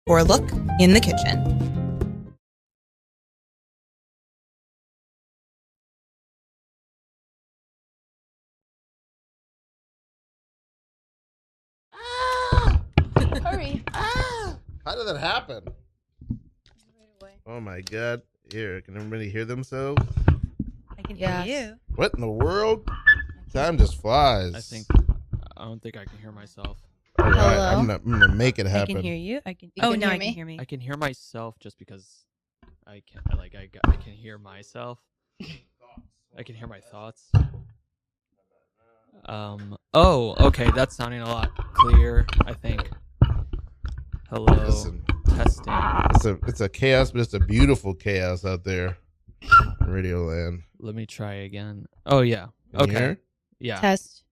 for a look in the kitchen. Hurry. How did that happen? Oh my God. Here, can everybody hear themselves? I can hear you. What in the world? Time just flies. I don't think I can hear myself. All right, Hello? I'm gonna make it I happen. can hear you. I can. You Oh, can now hear I can me? hear me. I can hear myself just because I can hear myself. I can hear my thoughts. Oh, okay, that's sounding a lot clearer, I think. Hello. Listen, Testing. it's a chaos, but it's a beautiful chaos out there in Radio Land. Let me try again. Oh yeah. Can you Okay. hear? Yeah. Test.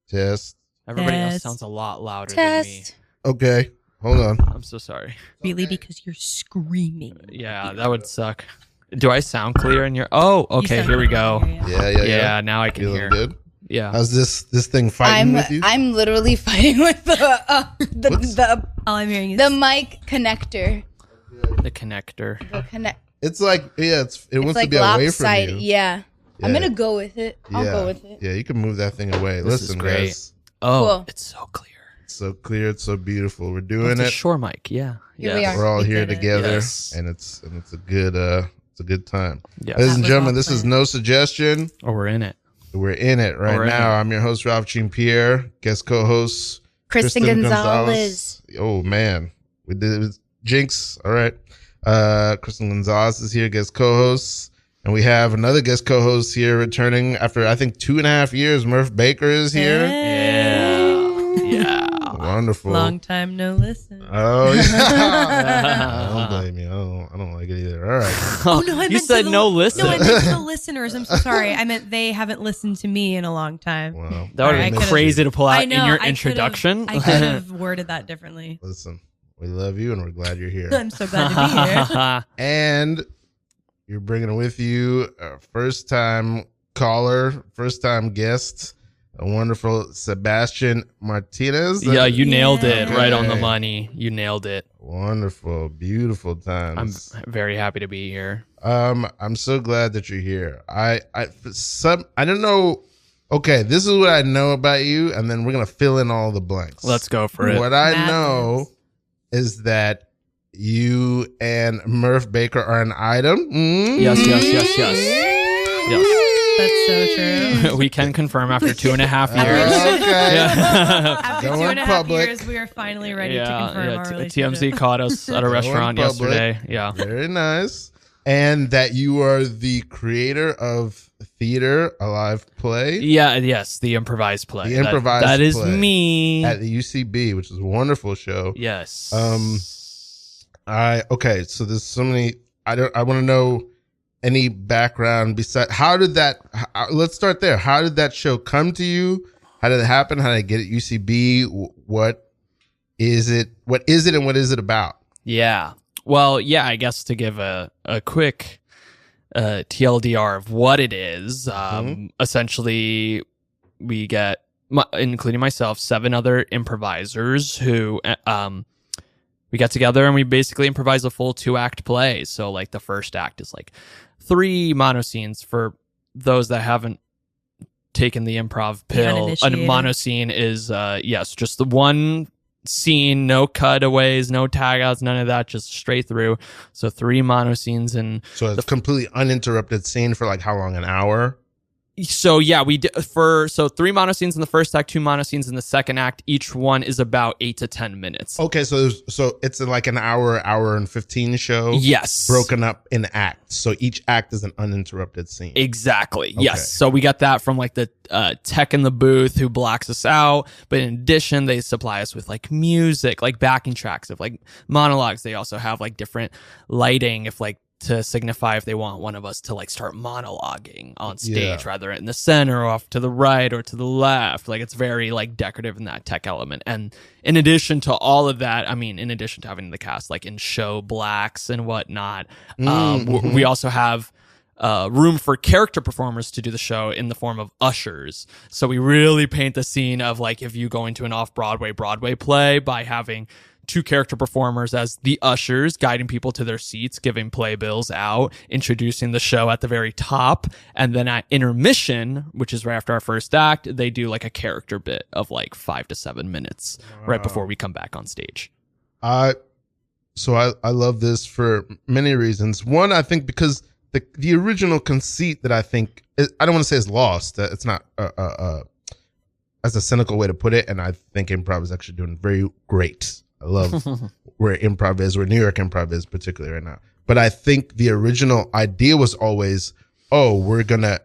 Test. Everybody else Test. sounds a lot louder than me. Test. Okay, hold on. I'm so sorry. Really, because you're screaming. Yeah, that would suck. Do I sound clear in your? Oh, You okay. sound Here we clear. go. Yeah. Yeah, now I can Feeling hear. good. Yeah. How's this thing fighting with you? I'm literally fighting with the All I'm hearing is mic connector. The connector. It's like it wants It's to like be away from lopsided. you. Yeah. I'm Yeah. gonna go with it. I'll go with it. Yeah, you can move that thing away. This is Listen, great. guys, Oh, Cool. it's so clear. it's so clear, it's so beautiful. We're doing It's a it. shore mic. Yeah. Here we are. We're all We here did it. together, Yes. and it's a good time. Yeah. Ladies That and was gentlemen, all this is planned. No Suggestion. Oh, we're in it. We're in it right We're in now. it. I'm your host, Ralph Jean Pierre. Guest co-host Kristen Gonzalez. Oh man, we did it with Jinx. All right, Kristen Gonzalez is here, guest co-host, and we have another guest co-host here returning after I think 2.5 years. Murph Baker is here. Yeah. Wonderful. long time no listen. Oh yeah. I don't blame you. I don't like it either. All right. Oh no, I You meant said to no the, listen. No, I meant to the listeners. I'm so sorry. I meant they haven't listened to me in a long time. Well, That would Sorry, I have been could've- crazy to pull out I know, in your I could've- introduction. I could have worded that differently. listen, we love you, and we're glad you're here. I'm so glad to be here. And you're bringing with you a first time caller, first time guest, a wonderful Sebastian Martinez. Yeah, you nailed it Yeah. right on the Okay. money. You nailed it. Wonderful, beautiful I'm times. very happy to be here. I'm so glad that you're here. I don't know. Okay, this is what I know about you, and then we're gonna fill in all the blanks. Let's go for it. What I Madness. know is that you and Murph Baker are an item. Yes. Yes. That's so true. We can confirm after 2.5 years. Okay. Yeah. After Going 2.5 public. years, we are finally ready to confirm our T- relationship. TMZ caught us at a restaurant public. yesterday. Yeah. Very nice. And that you are the creator of Theater, a live play Yeah, yes, the improvised play. The improvised That is play. me. at the UCB, which is a wonderful show. Yes. Okay, so there's so many. I want to know any background beside. Let's start there. How did that show come to you? How did it happen? How did it get at UCB? What is it? What is it, and what is it about? Yeah. Well, yeah, I guess to give a quick TLDR of what it is, essentially we get, including myself, 7 other improvisers who we get together and we basically improvise a full 2-act play. So like the first act is like 3 monoscenes. For those that haven't taken the improv pill, a uninitiated. monoscene is just the one scene, no cutaways, no tag outs, none of that, just straight through. So 3 monoscenes. And So it's a completely uninterrupted scene for like how long? An hour? so yeah, we did 3 monoscenes in the first act, 2 monoscenes in the second act. Each one is about 8 to 10 minutes. Okay, so it's like an hour and 15 show. Yes. Broken up in acts. So each act is an uninterrupted scene. Exactly. Okay. Yes. So we got that from like the tech in the booth who blocks us out. But in addition, they supply us with like music, like backing tracks of like monologues. They also have like different lighting if like to signify if they want one of us to like start monologuing on stage, Yeah. rather in the center or off to the right or to the left. Like it's very like decorative in that tech element. And in addition to all of that, I mean, in addition to having the cast like in show blacks and whatnot, we also have room for character performers to do the show in the form of ushers. So we really paint the scene of like if you go into an Broadway play by having two character performers as the ushers, guiding people to their seats, giving playbills out, introducing the show at the very top. And then at intermission, which is right after our first act, they do like a character bit of like 5 to 7 minutes right before we come back on stage. So I love this for many reasons. One, I think because the original conceit that I think, I don't want to say is lost. It's not as a cynical way to put it. And I think improv is actually doing very great. I love where improv is, where New York improv is particularly right now. But I think the original idea was always, we're going to,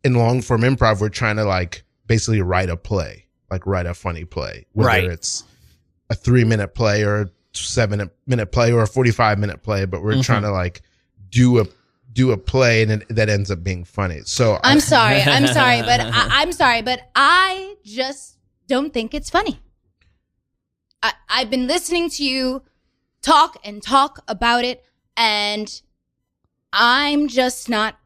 in long form improv, we're trying to like basically write a play, like write a funny play, whether it's a 3-minute play or a 7-minute play or a 45-minute play, but we're trying to like do a play and that ends up being funny. So I'm sorry, but I just don't think it's funny. I've been listening to you talk about it, and I'm just not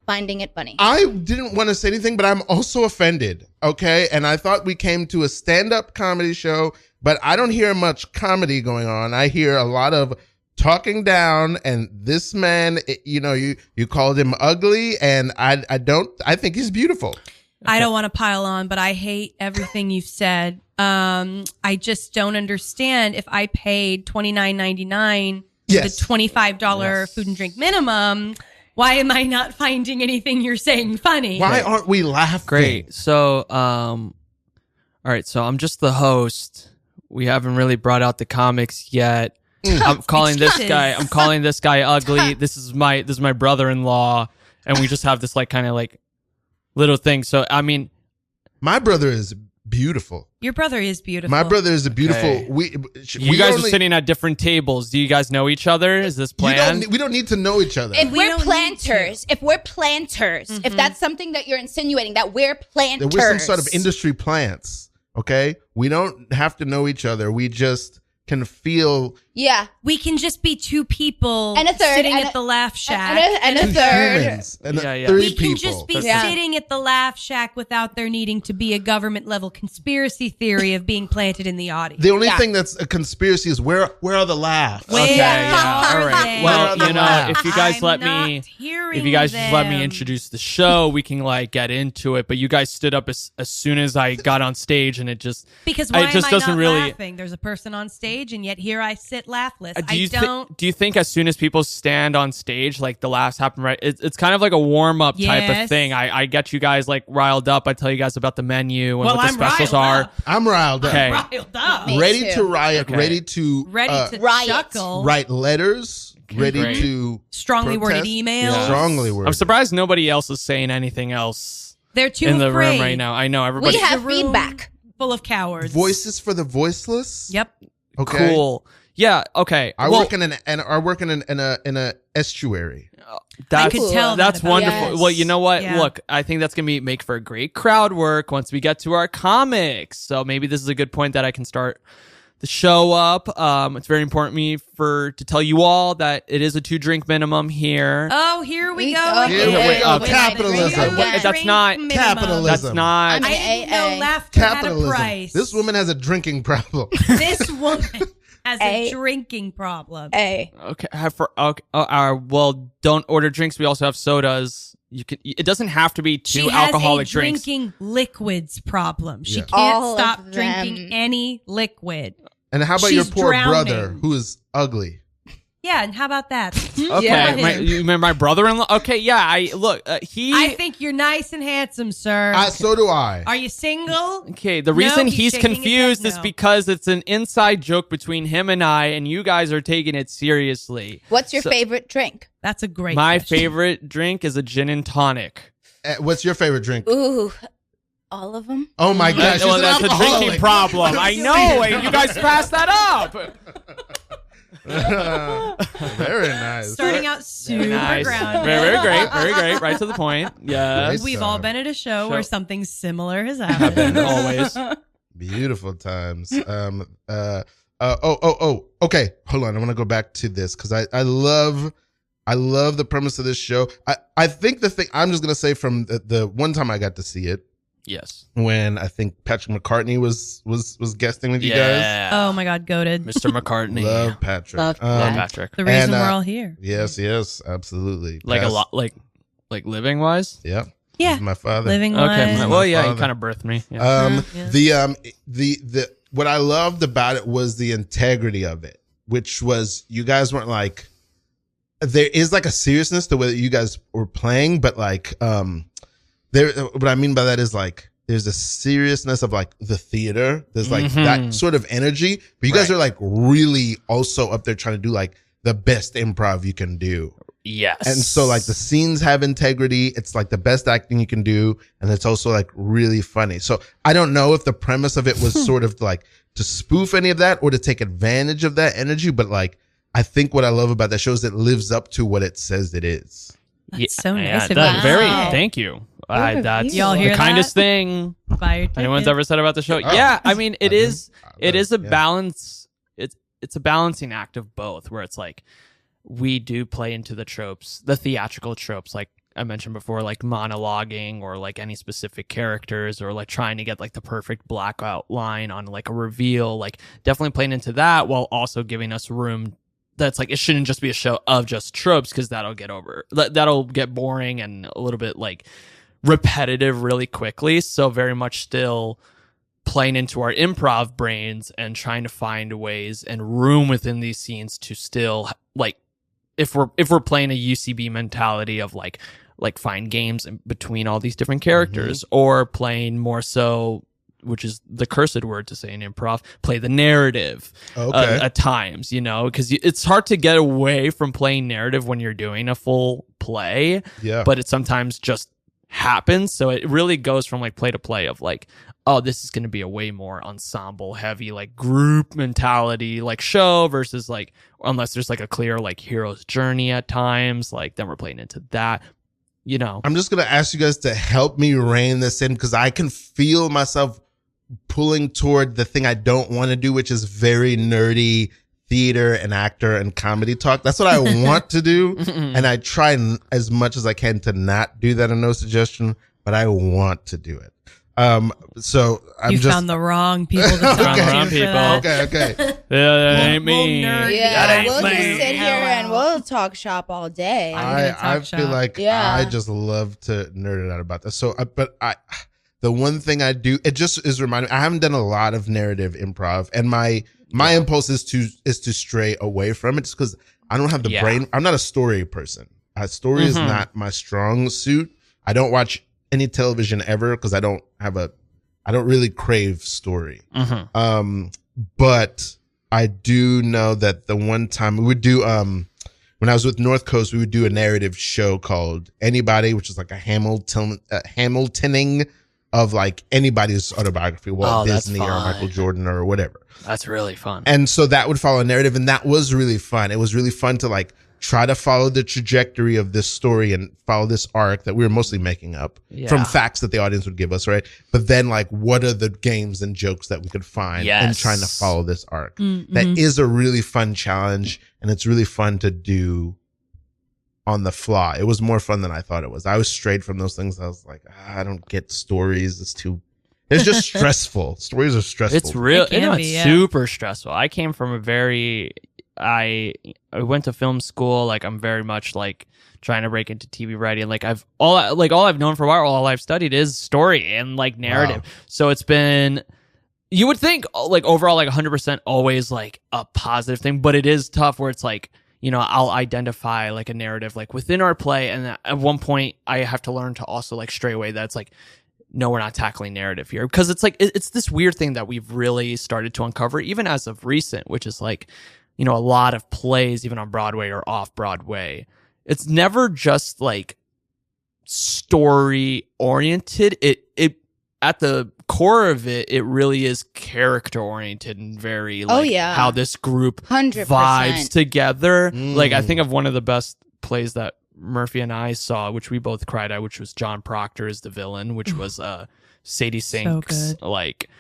finding it funny. I didn't want to say anything, but I'm also offended. Okay. And I thought we came to a stand-up comedy show, but I don't hear much comedy going on. I hear a lot of talking down, and this man, you called him ugly, and I think he's beautiful. I don't want to pile on, but I hate everything you've said. I just don't understand. If I paid $29.99 the $25 food and drink minimum, why am I not finding anything you're saying funny? Why aren't we laughing? Great. So, all right. So I'm just the host. We haven't really brought out the comics yet. I'm calling this guy ugly. This is my brother-in-law, and we just have this like kind of like little thing. So I mean, my brother is beautiful. Your brother is beautiful. My brother is a beautiful. Okay. You guys are sitting at different tables. Do you guys know each other? Is this planned? We don't need to know each other. If we're planters, if that's something that you're insinuating, that we're planters. That we're some sort of industry plants. Okay, we don't have to know each other. We just can feel. Yeah, we can just be two people and a third sitting at the Laugh Shack, and a third. Humans, and yeah. 3 we people. can just be sitting at the Laugh Shack without there needing to be a government level conspiracy theory of being planted in the audience. The only thing that's a conspiracy is where are the laughs? Where Okay, yeah, all right. they? Well, Where are the laughs? if you guys I'm let not me, hearing if you guys just let me them. introduce the show, we can like get into it. But you guys stood up as soon as I got on stage, and it just Because why it just am I doesn't not really. laughing? There's a person on stage, and yet here I sit laughless. Do you think as soon as people stand on stage, like the laughs happen right? It's kind of like a warm up type of Yes. thing. I get you guys like riled up. I tell you guys about the menu and what the specials are. I'm riled up. Okay. riled up. Me Ready too. to riot. Okay. Ready to riot. chuckle. write letters. Ready great. to Strongly worded protest. emails. Strongly worded. I'm surprised nobody else is saying anything else They're too in the afraid. room right now. I know everybody. We have The room feedback. full of cowards. Voices for the voiceless. Yep. Okay. Cool. Yeah. Okay. I Well, work in an estuary. That's, could tell that's that about wonderful. Yes. Well, you know what? Yeah. Look, I think that's gonna make for a great crowd work once we get to our comics. So maybe this is a good point that I can start the show up. It's very important to me to tell you all that it is a 2-drink minimum here. Oh, here we go. go. Here we again. go. Okay. Capitalism. That's not Capitalism. That's not. I didn't know AA. laughter had a Capitalism. price. This woman has a drinking problem. This woman has a A. drinking problem. Hey, Okay. Well, don't order drinks. We also have sodas. You can. It doesn't have to be 2 She has alcoholic a drinks. drinking liquids problem. She Yeah. can't All of stop them. drinking any liquid. And how about She's your poor drowning. brother who is ugly? Yeah, and how about that? Okay, Yeah. you mean my brother-in-law? Okay, yeah. I think you're nice and handsome, sir. So do I. Are you single? Okay, the No, reason he's he's shaking his confused head is no. because it's an inside joke between him and I, and you guys are taking it seriously. what's your So- favorite drink? That's a great My question. favorite drink is a gin and tonic. What's your favorite drink? Ooh, all of them. Oh my gosh, she's Well, an that's a alcoholic. drinking problem. I know. You guys passed that up. Very nice. Starting out super Nice. grounded. Very great. Very great. Right to the point. Yes. Great. We've all been at a show where something similar has happened. Happened always. Beautiful times. Okay, hold on. I want to go back to this because I love the premise of this show. I think the thing I'm just gonna say from the one time I got to see it, Yes. when I think Patrick McCartney was guesting with you guys. Oh my God, goated. Mr. McCartney. Love Patrick. Love Love Patrick. The reason And, we're all here. Yes, absolutely. Like a lot, like living wise. Yeah. Yeah. He's my father. Living Okay. wise. Well, yeah, father. he kind of birthed me. Yeah. Yeah. The what I loved about it was the integrity of it, which was you guys weren't like, there is like a seriousness to whether you guys were playing, but like there, what I mean by that is like there's a seriousness of like the theater. There's like that sort of energy, but you guys are like really also up there trying to do like the best improv you can do. Yes. And so like the scenes have integrity. It's like the best acting you can do. And it's also like really funny. So I don't know if the premise of it was sort of like to spoof any of that or to take advantage of that energy. But like, I think what I love about that show is it lives up to what it says it is. That's so nice of you. That's very, thank you. That's Y'all hear the kindest that? thing Buy your anyone's ticket. ever said about the show. Oh. Yeah. I mean, it is a Yeah. balance. It's a balancing act of both where it's like, we do play into the tropes, the theatrical tropes, like I mentioned before, like monologuing or like any specific characters or like trying to get like the perfect blackout line on like a reveal, like definitely playing into that while also giving us room that's like, it shouldn't just be a show of just tropes because that'll get boring and a little bit like repetitive really quickly. So very much still playing into our improv brains and trying to find ways and room within these scenes to still like, if we're playing a UCB mentality of like find games in between all these different characters, or playing more so, which is the cursed word to say in improv, play the narrative at times, you know, because it's hard to get away from playing narrative when you're doing a full play, but it sometimes just happens. So it really goes from like play to play of like, oh, this is going to be a way more ensemble heavy, like group mentality, like show versus like, unless there's like a clear like hero's journey at times, like then we're playing into that, you know. I'm just going to ask you guys to help me rein this in because I can feel myself pulling toward the thing I don't want to do, which is very nerdy theater and actor and comedy talk. That's what I want to do. And I try as much as I can to not do that in No Suggestion, but I want to do it. So I'm found the wrong people to talk Found the to wrong for people. that. Okay. Yeah, that ain't me. Yeah, we'll just me. sit here and we'll talk shop all day. I feel like I just love to nerd it out about this. So, the one thing I do, it just is reminding me, I haven't done a lot of narrative improv, and my impulse is to stray away from it just because I don't have the brain. I'm not a story person. Story is not my strong suit. I don't watch any television ever because I don't really crave story. But I do know that the one time we would do, when I was with North Coast, we would do a narrative show called Anybody, which is like a Hamiltoning of like anybody's autobiography, Walt Disney or Michael Jordan or whatever. That's really fun. And so that would follow a narrative, and that was really fun. It was really fun to like try to follow the trajectory of this story and follow this arc that we were mostly making up from facts that the audience would give us, right? But then like, what are the games and jokes that we could find in trying to follow this arc? That is a really fun challenge, and it's really fun to do on the fly. It was more fun than I thought it was. I was strayed from those things. I was like, I don't get stories. It's just stressful. Stories are stressful. It's real. It's super stressful. I came from I went to film school. Like I'm very much like trying to break into TV writing. Like all I've known for a while, all I've studied is story and like narrative. Wow. So it's been, you would think like overall like 100% always like a positive thing, but it is tough where it's like, you know, I'll identify like a narrative like within our play, and at one point I have to learn to also like stray away. That's like, no, we're not tackling narrative here, because it's like it's this weird thing that we've really started to uncover even as of recent, which is like, you know, a lot of plays even on Broadway or off Broadway, it's never just like story oriented. It at the core of it really is character oriented and very like how this group 100%. vibes together. Like I think of one of the best plays that Murphy and I saw, which we both cried at, which was John Proctor as the villain, which was Sadie Sink's like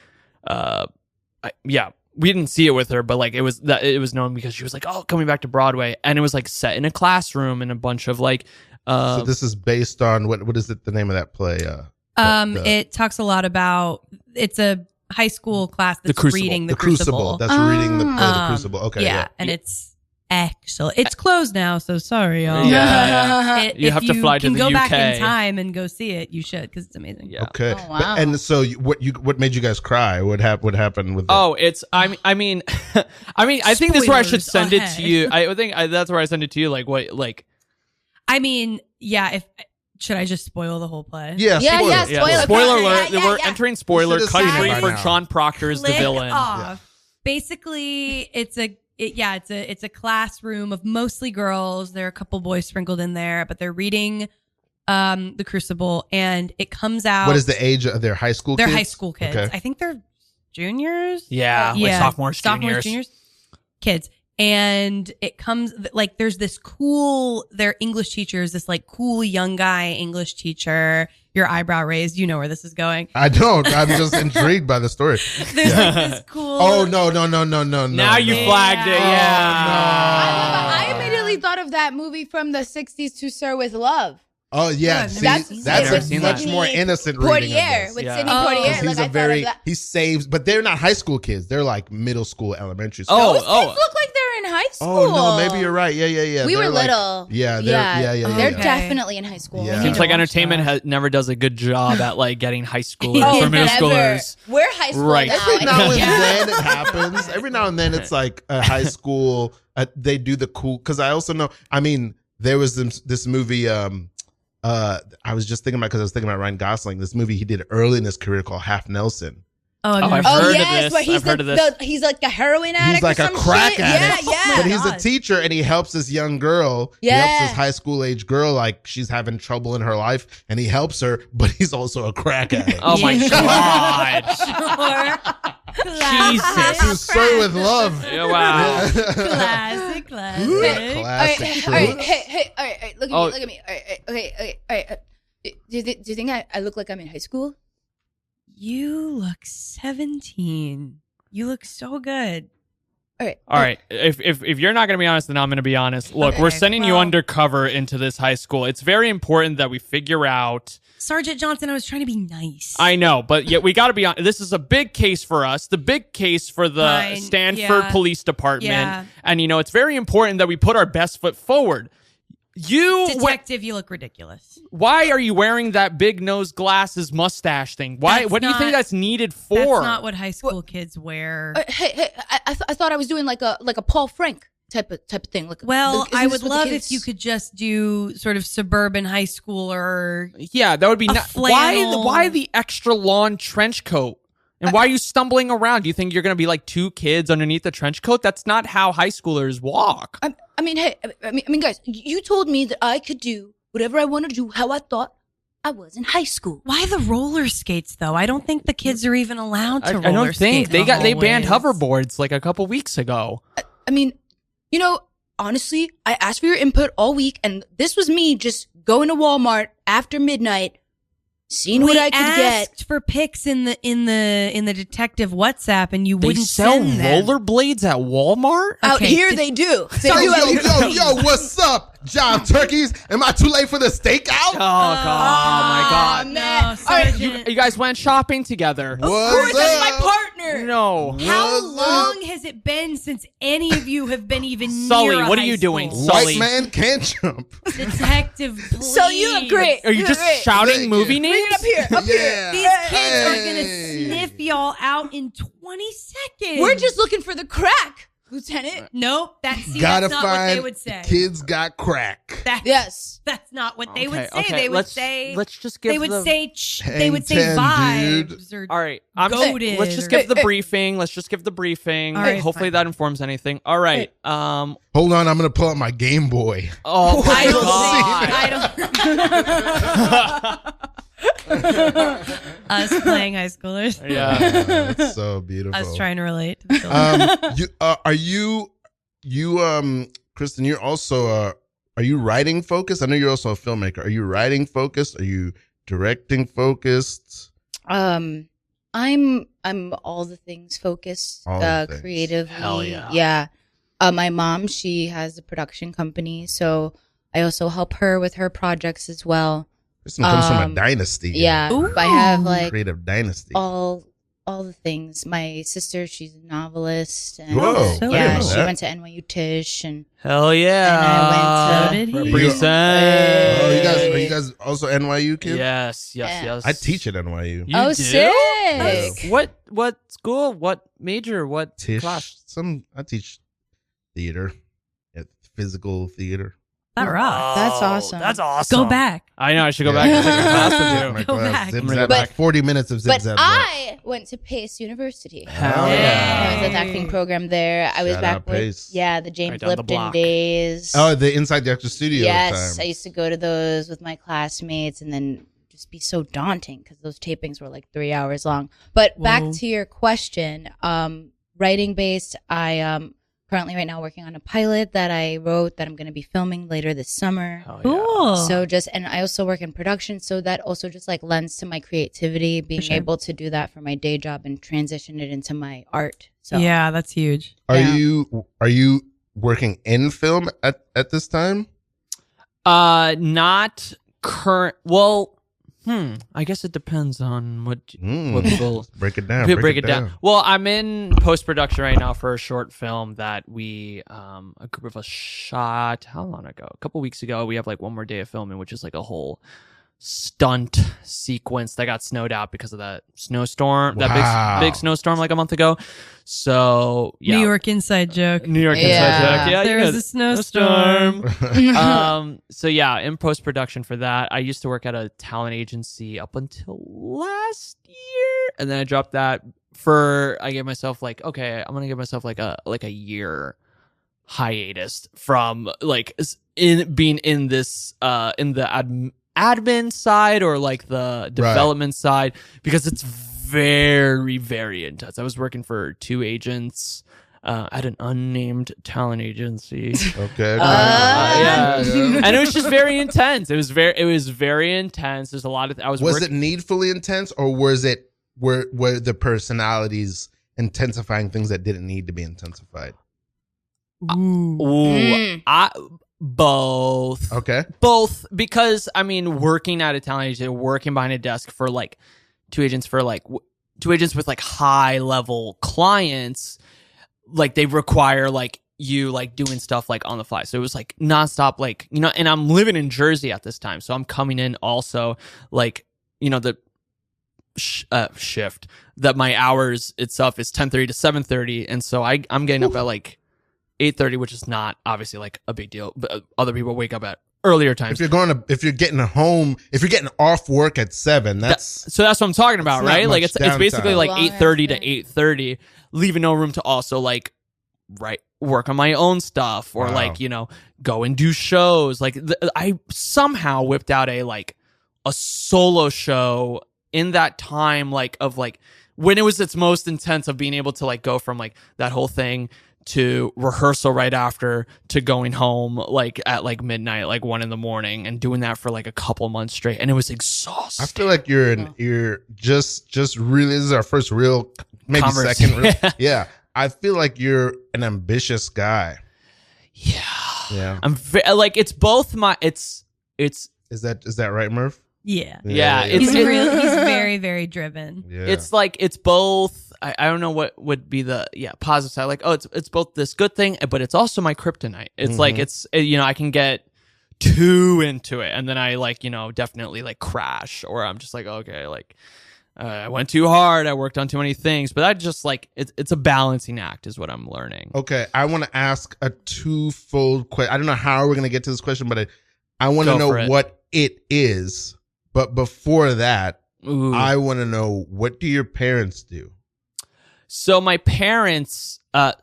we didn't see it with her, but like it was known because she was like, oh, coming back to Broadway, and it was like set in a classroom and a bunch of like so this is based on what is it, the name of that play? It talks a lot about, it's a high school class that's reading the Crucible. That's reading the Crucible. Okay. Yeah. And it's excellent. It's closed now, so sorry, y'all. You have to fly to the UK. If you can go back in time and go see it, you should, because it's amazing. Yeah. Okay. Oh, wow. And so what made you guys cry? What happened with that? Oh, it's I think this is where I should send it to you. I think that's where I send it to you. Like what? Like, I mean, yeah. Should I just spoil the whole play? Yeah. Spoiler alert. Yeah. We're entering spoiler. You should Cut have seen free it for by now. Sean Proctor's the Click villain. off. Basically, it's a classroom of mostly girls. There are a couple boys sprinkled in there, but they're reading the Crucible, and it comes out. What is the age of their high school? They're kids? high school kids. Okay. I think they're juniors. Yeah, like sophomores, juniors. Kids. And it comes like there's this cool, their English teacher is this like cool young guy English teacher. Your eyebrow raised. You know where this is going. I don't. I'm just intrigued by the story. There's like this cool. Oh, no. Now you flagged it. Yeah. I immediately thought of that movie from the 60s, To Sir with Love. Oh, yeah. I've See, never seen that's that. a much more innocent reading of Portier, this. with Yeah. Sidney Oh. Portier. He's he saves, but they're not high school kids. They're like middle school, elementary school. Those kids look like they're in high school. Oh, no, maybe you're right. Yeah. We They're were like- little. Yeah, They're Okay. definitely in high school. Yeah. We Seems need like to watch entertainment that. never does a good job at like getting high schoolers Oh, or middle never. schoolers. We're high school Right. now. Every now and Yeah. then it happens. Every now and then it's like a high school. They do the cool. Because I also know. I mean, there was this movie. I was just thinking about because I was thinking about Ryan Gosling. This movie he did early in his career called Half Nelson. Oh, I've I've heard of yes, this. where he's I've heard of this. he's like a heroin addict. He's like or a some crack shit. addict. Yeah. But he's a God. teacher and he helps this young girl. He Yeah. helps this high school age girl like she's having trouble in her life and he helps her, but he's also a crack addict. Oh my god. Classic. To Sir with Love. Yeah, wow. Classic. Classic. All right. Hey. All right. Look Oh. at me. All right. Okay. Do you think I look like I'm in high school? You look 17. You look so good. All right. If you're not going to be honest, then I'm going to be honest. Look, Okay, we're sending you well- undercover into this high school. It's very important that we figure out. Sergeant Johnson, I was trying to be nice. I know, but yet we got to be honest. This is a big case for us. The big case for the Fine, Stanford yeah. Police Department. Yeah. And, it's very important that we put our best foot forward. Detective, you look ridiculous. Why are you wearing that big nose glasses mustache thing? Why? That's What do you think not- that's needed for? That's not what high school kids wear. Hey. I thought I was doing like a Paul Frank type of thing. Like, Well, isn't I this would what the love kids- if you could just do sort of suburban high school or Yeah, that would be A nice. flannel. Why the extra lawn trench coat? And why are you stumbling around? Do you think you're going to be like two kids underneath the trench coat? That's not how high schoolers walk. I mean, guys, you told me that I could do whatever I wanted to do, how I thought I was in high school. why the roller skates though? I don't think the kids are even allowed to roller I don't think skate. they banned hallways. hoverboards like a couple weeks ago. I mean, honestly, I asked for your input all week, and this was me just going to Walmart after midnight, seeing what I could get. asked for pics in the detective WhatsApp, and you They wouldn't sell send them. rollerblades at Walmart? Out Okay, here, did- they do. They Yo, do out here. yo, what's up, John Turkeys? Am I too late for the stakeout? Oh my god. man. No, All right, Sergeant. You guys went shopping together. Of course, that's my partner. No. How What's long has it been since any of you have been even Sully, near a what are high you doing? school? Sully. White man can't jump. Detective, please. So you look great. Are you just shouting Thank movie you. names? Bring it up here. Up Yeah. These kids are gonna Hey. sniff y'all out in 20 seconds. We're just looking for the crack, Lieutenant. Nope. That's Gotta not what they find would say. kids got crack. Yes. That's not what they would say. Okay, They would let's- say. let's just give They would the- say. They would say Hang 10, vibes or. All right, Goated let's just or- give the briefing. Let's just give the briefing. All right, Hopefully fine. that informs anything. All right. Hold on, I'm gonna pull out my Game Boy. Oh my I don't god. think. I don't. Us playing high schoolers. Yeah. That's so beautiful. Us trying to relate to the film. Kristen, you're also are you writing focused? I know you're also a filmmaker. Are you writing focused? Are you directing focused? I'm all the things focused, All the things. creatively. Hell yeah. Yeah. My mom, she has a production company, so I also help her with her projects as well. Kristen comes from a dynasty. Yeah. Ooh. I have like Creative dynasty. all the things. My sister, she's a novelist. And Whoa. So yeah, cool. she went to NYU Tisch and Hell yeah. And I went to- Oh, Represent. are you guys also NYU kids? Yes. I teach at NYU. You oh, do? sick. What school? What major? What Tisch. class? I teach theater, physical theater. That rocks. That's awesome. That's awesome. Go back. I know. I should go back and take a class with My you. Go class, back. zip, I'm gonna zap, go back. 40 minutes of zip But zap. I went to Pace University. Hell yeah. I was at the acting program there. I was Shout back out with Pace. the James Right down the Lipton block. days. Oh, the Inside the Actor Studio yes, I time. used to go to those with my classmates, and then just be so daunting because those tapings were like 3 hours long. But back Whoa. to your question, writing based. I currently right now working on a pilot that I wrote that I'm going to be filming later this summer. Hell yeah. Cool. So and I also work in production, so that also just like lends to my creativity, being sure. able to do that for my day job and transition it into my art. So yeah, that's huge. Are Yeah. you working in film at this time? Not current. Well, I guess it depends on what people Break it down. break it down. Well, I'm in post production right now for a short film that we a group of us shot. How long ago? A couple weeks ago. We have like one more day of filming, which is like a whole stunt sequence that got snowed out because of that snowstorm, Wow. that big snowstorm like a month ago. So yeah, New York inside joke. New York Yeah. inside joke. Yeah, There you was know, a snowstorm. So yeah, in post production for that, I used to work at a talent agency up until last year, and then I dropped that I gave myself like, okay, I'm gonna give myself like a year hiatus from like being in this in the admin side or like the development side, because it's very, very intense. I was working for 2 agents at an unnamed talent agency. Okay. Yeah. And it was just very intense. It was very intense. There's a lot of Was it needfully intense, or were the personalities intensifying things that didn't need to be intensified? Ooh. Both. Okay. Both, because I mean, working at a talent agency, working behind a desk for like 2 agents with like high level clients, like they require like you like doing stuff like on the fly. So it was like nonstop, like, you know, and I'm living in Jersey at this time, so I'm coming in also like, you know, the shift that my hours itself is 10:30 to 7:30, and so I'm getting up at like 8:30, which is not obviously like a big deal, but other people wake up at earlier times. If you're getting off work at 7, so that's what I'm talking about, It's not right? Like much it's basically downtime. like Long 8:30 to ass 8:30, leaving no room to also like work on my own stuff or Wow. like, you know, go and do shows. Like I somehow whipped out a solo show in that time, like of like when it was its most intense, of being able to like go from like that whole thing to rehearsal right after to going home like at like midnight, like 1 a.m, and doing that for like a couple months straight, and it was exhausting. I feel like you're just really, this is our first real, maybe second real. Yeah. I feel like you're an ambitious guy. Yeah. I'm like, it's both it's Is that right, Murph? Yeah. Yeah, He's It's- very, very driven. Yeah. It's like it's both. I don't know what would be the positive side. Like, oh, it's both this good thing, but it's also my kryptonite. It's like it's, you know, I can get too into it, and then I like, you know, definitely like crash, or I'm just like, okay, like I went too hard, I worked on too many things. But I just like it's a balancing act is what I'm learning. Okay, I want to ask a twofold question. I don't know how we're going to get to this question, but I want to Go for know it. what it is. But before that, Ooh. I want to know, what do your parents do? So my parents,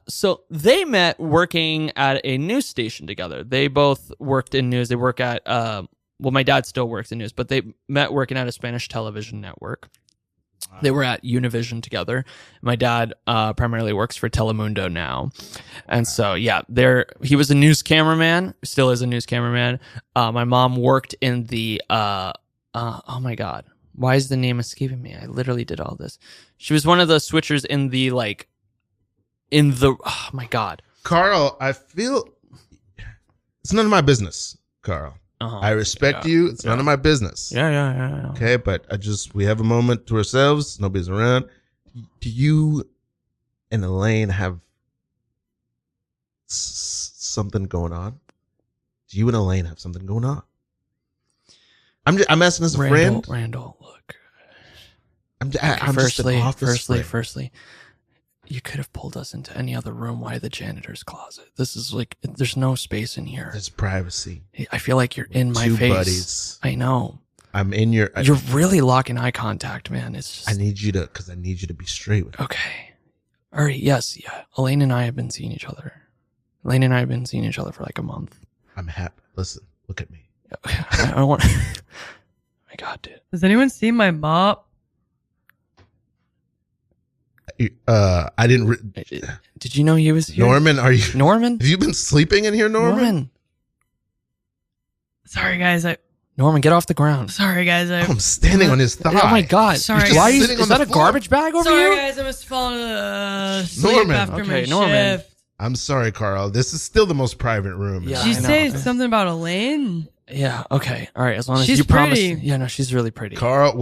so they met working at a news station together. They both worked in news. They work at, well, my dad still works in news, but they met working at a Spanish television network. They were at Univision together. My dad primarily works for Telemundo now. And so, yeah, he was a news cameraman, still is a news cameraman. My mom worked in the, oh my God, why is the name escaping me? I literally did all this. She was one of the switchers in the, oh my God. Carl, I feel it's none of my business, Carl. I respect you. It's none of my business. Yeah. Okay, but we have a moment to ourselves. Nobody's around. Do you and Elaine have something going on? Do you and Elaine have something going on? I'm asking as a friend. Randall, look. Firstly, you could have pulled us into any other room. Why the janitor's closet? This is like, there's no space in here. There's privacy. I feel like you're in my face. Buddies. I know. I'm in your. You're really locking eye contact, man. It's just. I need you to be straight with me. Okay. All right. Yes. Yeah. Elaine and I have been seeing each other. Elaine and I have been seeing each other for like a month. I'm happy. Listen, look at me. I don't want. My God, dude. Has anyone seen my mop? I didn't. Did you know he was here? Norman, are you? Norman? Have you been sleeping in here, Norman? Sorry, guys. Norman, get off the ground. Sorry, guys. I'm standing on his thigh. Oh my God! Sorry. Why is is that a garbage bag over Sorry, here? guys. I must fall asleep Norman. after my Norman. shift. I'm sorry, Carl. This is still the most private room. Yeah. Did you I know. say something about Elaine? Yeah. Okay. All right. As long as She's you promise. pretty. Yeah. No, she's really pretty. Carl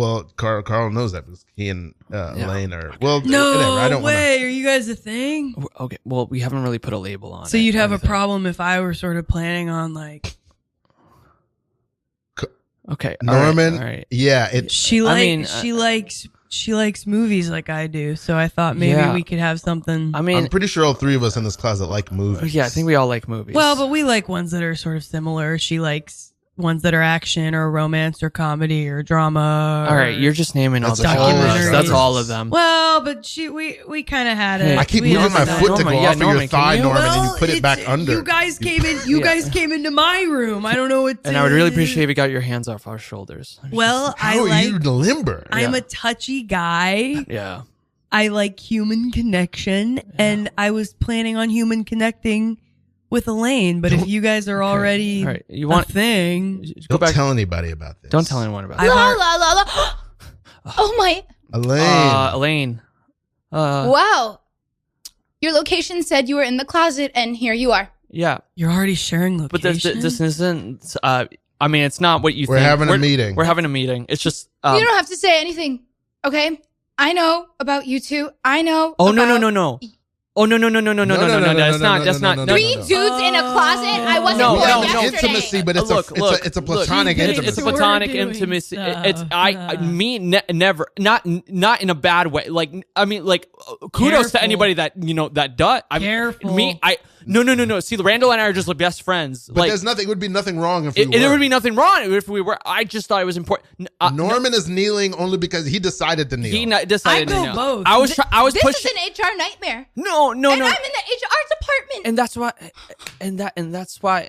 knows that because he and Elaine are. Well, No whatever. I don't way. Are you guys a thing? Okay. Well, we haven't really put a label on it. So you'd have or a anything. problem if I were sort of planning on like. Okay. Norman. All right. Yeah. She likes movies like I do, so I thought maybe we could have something. I mean, I'm pretty sure all three of us in this closet like movies. yeah, I think we all like movies. Well, but we like ones that are sort of similar. She likes ones that are action or romance or comedy or drama. All right, you're just naming all That's the documentaries. genres. That's all of them. Well, but we kind of had it. I keep we moving my had foot to go Norman, yeah, off of your Norman, can thigh, you- Norman, and Well, you put it back it's- under. You guys came in. You guys came into my room. I don't know what. And I would really appreciate if you got your hands off our shoulders. Well, How are you limber? I'm Yeah. a touchy guy. Yeah. I like human connection, and I was planning on human connecting with Elaine. But if you guys are already All right. You want a thing, go Don't back? tell anybody about this. Don't tell anyone about I've it. La heard- la la la. Oh my. Elaine. Elaine. Wow. Your location said you were in the closet, and here you are. Yeah, you're already sharing but location. this isn't. I mean, it's not what you We're think. having a meeting. We're having a meeting. It's just. You don't have to say anything, okay? I know about you two. I know. Oh about no! Oh no! That's not. That's not. Three dudes in a closet. I wasn't No, born no, yesterday. Intimacy, but it's a platonic intimacy. It's a platonic We're doing intimacy. stuff. It's never not in a bad way. Like I mean, like kudos to Careful. anybody that that does. Careful. No. See, Randall and I are just like best friends. But Like there's nothing. It would be nothing wrong if we were. there would be nothing wrong if we were. I just thought it was important. Norman is kneeling only because he decided to kneel. He decided I go to kneel. both. I was This pushing. is an HR nightmare. No. And I'm in the HR department. And that's why,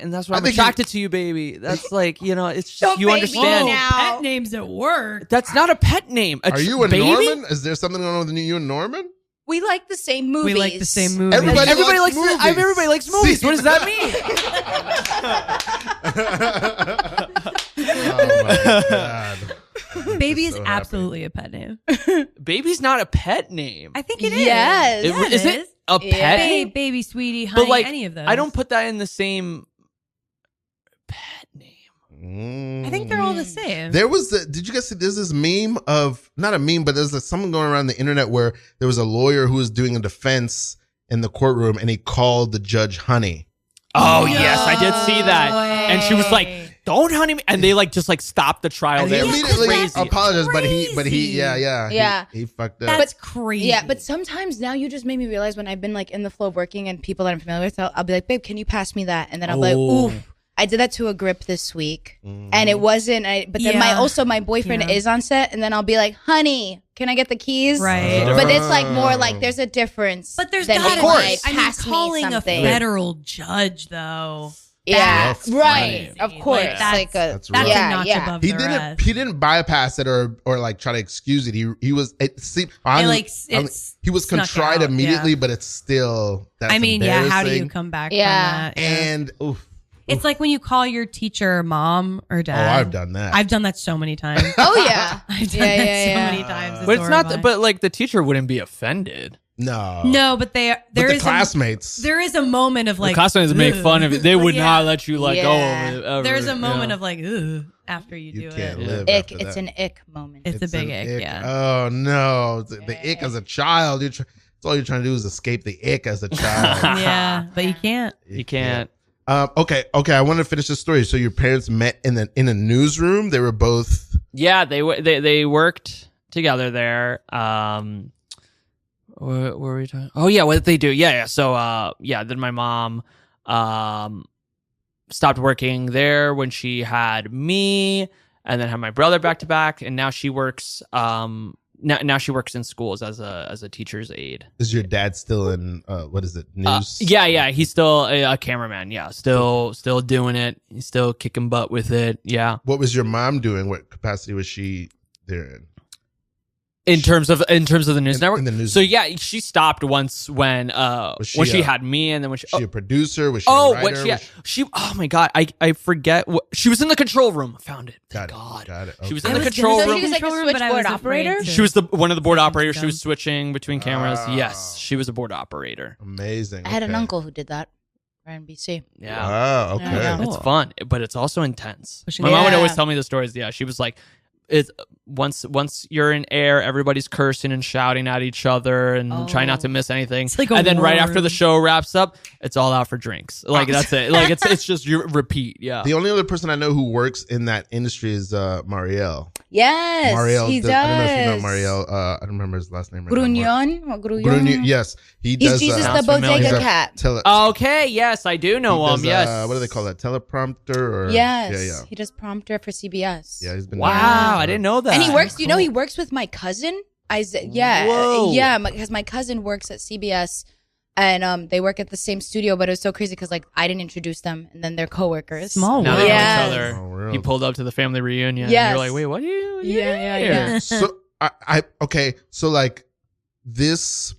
that's why I'm think attracted to you, baby. That's like it's just Don't you baby understand. me now. Pet names at work. That's not a pet name. Are you and baby? Norman? Is there something going on with you and Norman? We like the same movies. We like the same movies. Everybody Everybody likes likes movies. everybody likes movies. See, What does that mean? Oh my god. Baby is so happy. absolutely a pet name. Baby's not a pet name. I think it is. Yes. Yeah, Is it a Yeah. pet Baby, name? baby, sweetie, honey, But like, any of those. I don't put that in the same pet name. I think they're all the same. Did you guys see, there's this meme of, not a meme, but there's something going around the internet where there was a lawyer who was doing a defense in the courtroom and he called the judge honey. Oh yes, I did see that. And she was like, "Don't honey me," and they just stopped the trial. And he There. It was immediately crazy. apologized, but he, Crazy. Yeah. He fucked up. That's crazy. Yeah, but sometimes now you just made me realize when I've been like in the flow of working and people that I'm familiar with, I'll be like, babe, can you pass me that? And then I'll be like, Oh. oof. I did that to a grip this week, and it wasn't. But then Yeah. my boyfriend Yeah. is on set, and then I'll be like, "Honey, can I get the keys?" Right. But it's like more like there's a difference. But there's than gotta if be. I I mean, pass me calling a something. federal judge, though. Yeah, That's right. crazy. Of course, Like, that's That's That's rough. a notch Yeah. above He the didn't. rest. He didn't bypass it or like try to excuse it. He was. It seemed. He was snuck contrite out, immediately, yeah. but it's still. That's I mean, yeah. How do you embarrassing. come back? Yeah. From that? Yeah. And oof, It's like when you call your teacher mom or oh, dad. I've done that. I've done that so many times. Oh yeah. I've done Yeah, that yeah, so yeah. many times. But it's not. horrifying. But like the teacher wouldn't be offended. No, but there is classmates. There is a moment of like the classmates make fun of it. They would not let you let go of it. Ever. There's a moment of like, ugh, after you do can't it. live Ick. after It's that. an ick moment. It's a big ick. Yeah. Oh no, the ick as a child. It's all you're trying to do is escape the ick as a child. Yeah, but you can't. You can't. Okay. I want to finish the story. So your parents met in a newsroom. They were both. Yeah, they worked together there. What were we talking? Oh yeah, what did they do? Yeah. So then my mom stopped working there when she had me, and then had my brother back to back, and now she works. Now she works in schools as a teacher's aide. Is your dad still in what is it, news? Yeah, he's still a cameraman. Yeah, still doing it. He's still kicking butt with it. Yeah. What was your mom doing? What capacity was she there in? In terms of the news network. In the news. So yeah, she stopped once when she had me, and then when she a producer? Was she a writer? She oh my god, I forget what she was in the control room. Found it. Thank God. Got it. Okay. She was in the control room. She was like a switchboard operator. She was one of the board operators. She was switching between cameras. Yes, she was a board operator. Amazing. I had an uncle who did that for NBC. Yeah. Wow. Okay. Yeah. It's fun, but it's also intense. Pushing My mom would Yeah. always tell me the stories. Yeah, she was like, "It's once you're in air, everybody's cursing and shouting at each other and trying not to miss anything. It's like a and then right war after the room. show wraps up, it's all out for drinks. Like that's it. Like it's just you repeat. Yeah. The only other person I know who works in that industry is Marielle. Yes, he does. I don't know if you know Marielle. I don't remember his last name. Right now. Grunion. Yes, he He's does. Jesus the Sounds familiar. Bodega he's a Cat. Okay. Yes, I do know he him. does, Yes. what do they call that? Teleprompter? Or Yes, Yeah. he does prompter for CBS. Yeah, he's been. Wow, I didn't know that. And he works. You know, he works with my cousin. Whoa. Because my cousin works at CBS, and they work at the same studio. But it was so crazy because like I didn't introduce them, and then they're coworkers. Small Now world. they know Yes. each other. Oh, really? He pulled up to the family reunion. Yes. And you're like, wait, what are you? Yeah. So I okay. So like this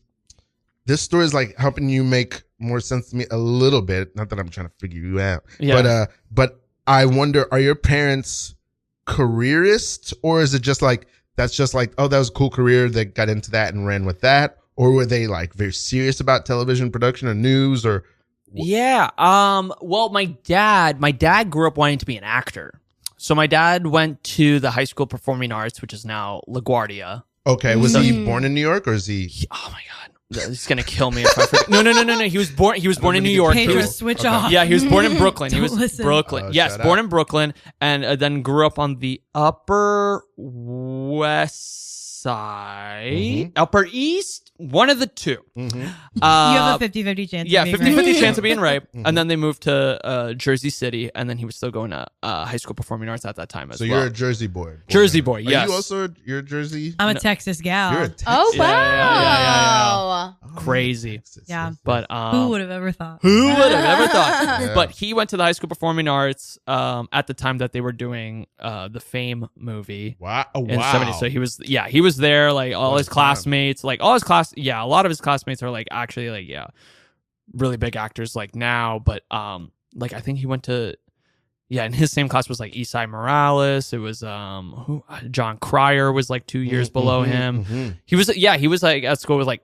story is like helping you make more sense to me a little bit. Not that I'm trying to figure you out. Yeah. But I wonder, are your parents careerists, or is it just like that's just like, oh, that was a cool career, they got into that and ran with that? Or were they like very serious about television production or news or Yeah. Well, my dad grew up wanting to be an actor. So my dad went to the High School Performing Arts, which is now LaGuardia. okay, was he born in New York or is he Oh my God. He's going to kill me if I forget. No. He was born in New York. He Pedro, was, switch Okay. off. yeah, he was born in Brooklyn. He Don't was listen. Brooklyn. Oh, Yes, shut born up. in Brooklyn, and then grew up on the Upper West Side, Upper East, one of the two. Mhm. You have a 50-50 chance. Yeah, of being 50-50 right. chance of being right. And then they moved to Jersey City, and then he was still going to High School Performing Arts at that time as So well. you're a Jersey boy. Jersey boy, Are yes. you also you're a Jersey? I'm a Texas gal. You're a Texas. Oh Yeah, wow. Oh, Crazy. Texas. Yeah. But Who would have ever thought? who would have ever thought? Yeah. But he went to the High School Performing Arts at the time that they were doing the Fame movie. Wow. Oh, In the wow. 70s. So he was there, like all What his a time. classmates, a lot of his classmates are like actually like, really big actors like now. But like I think he went to, in his same class was like Esai Morales. It was John Cryer was like 2 years below him. Mhm. He was like at school with like,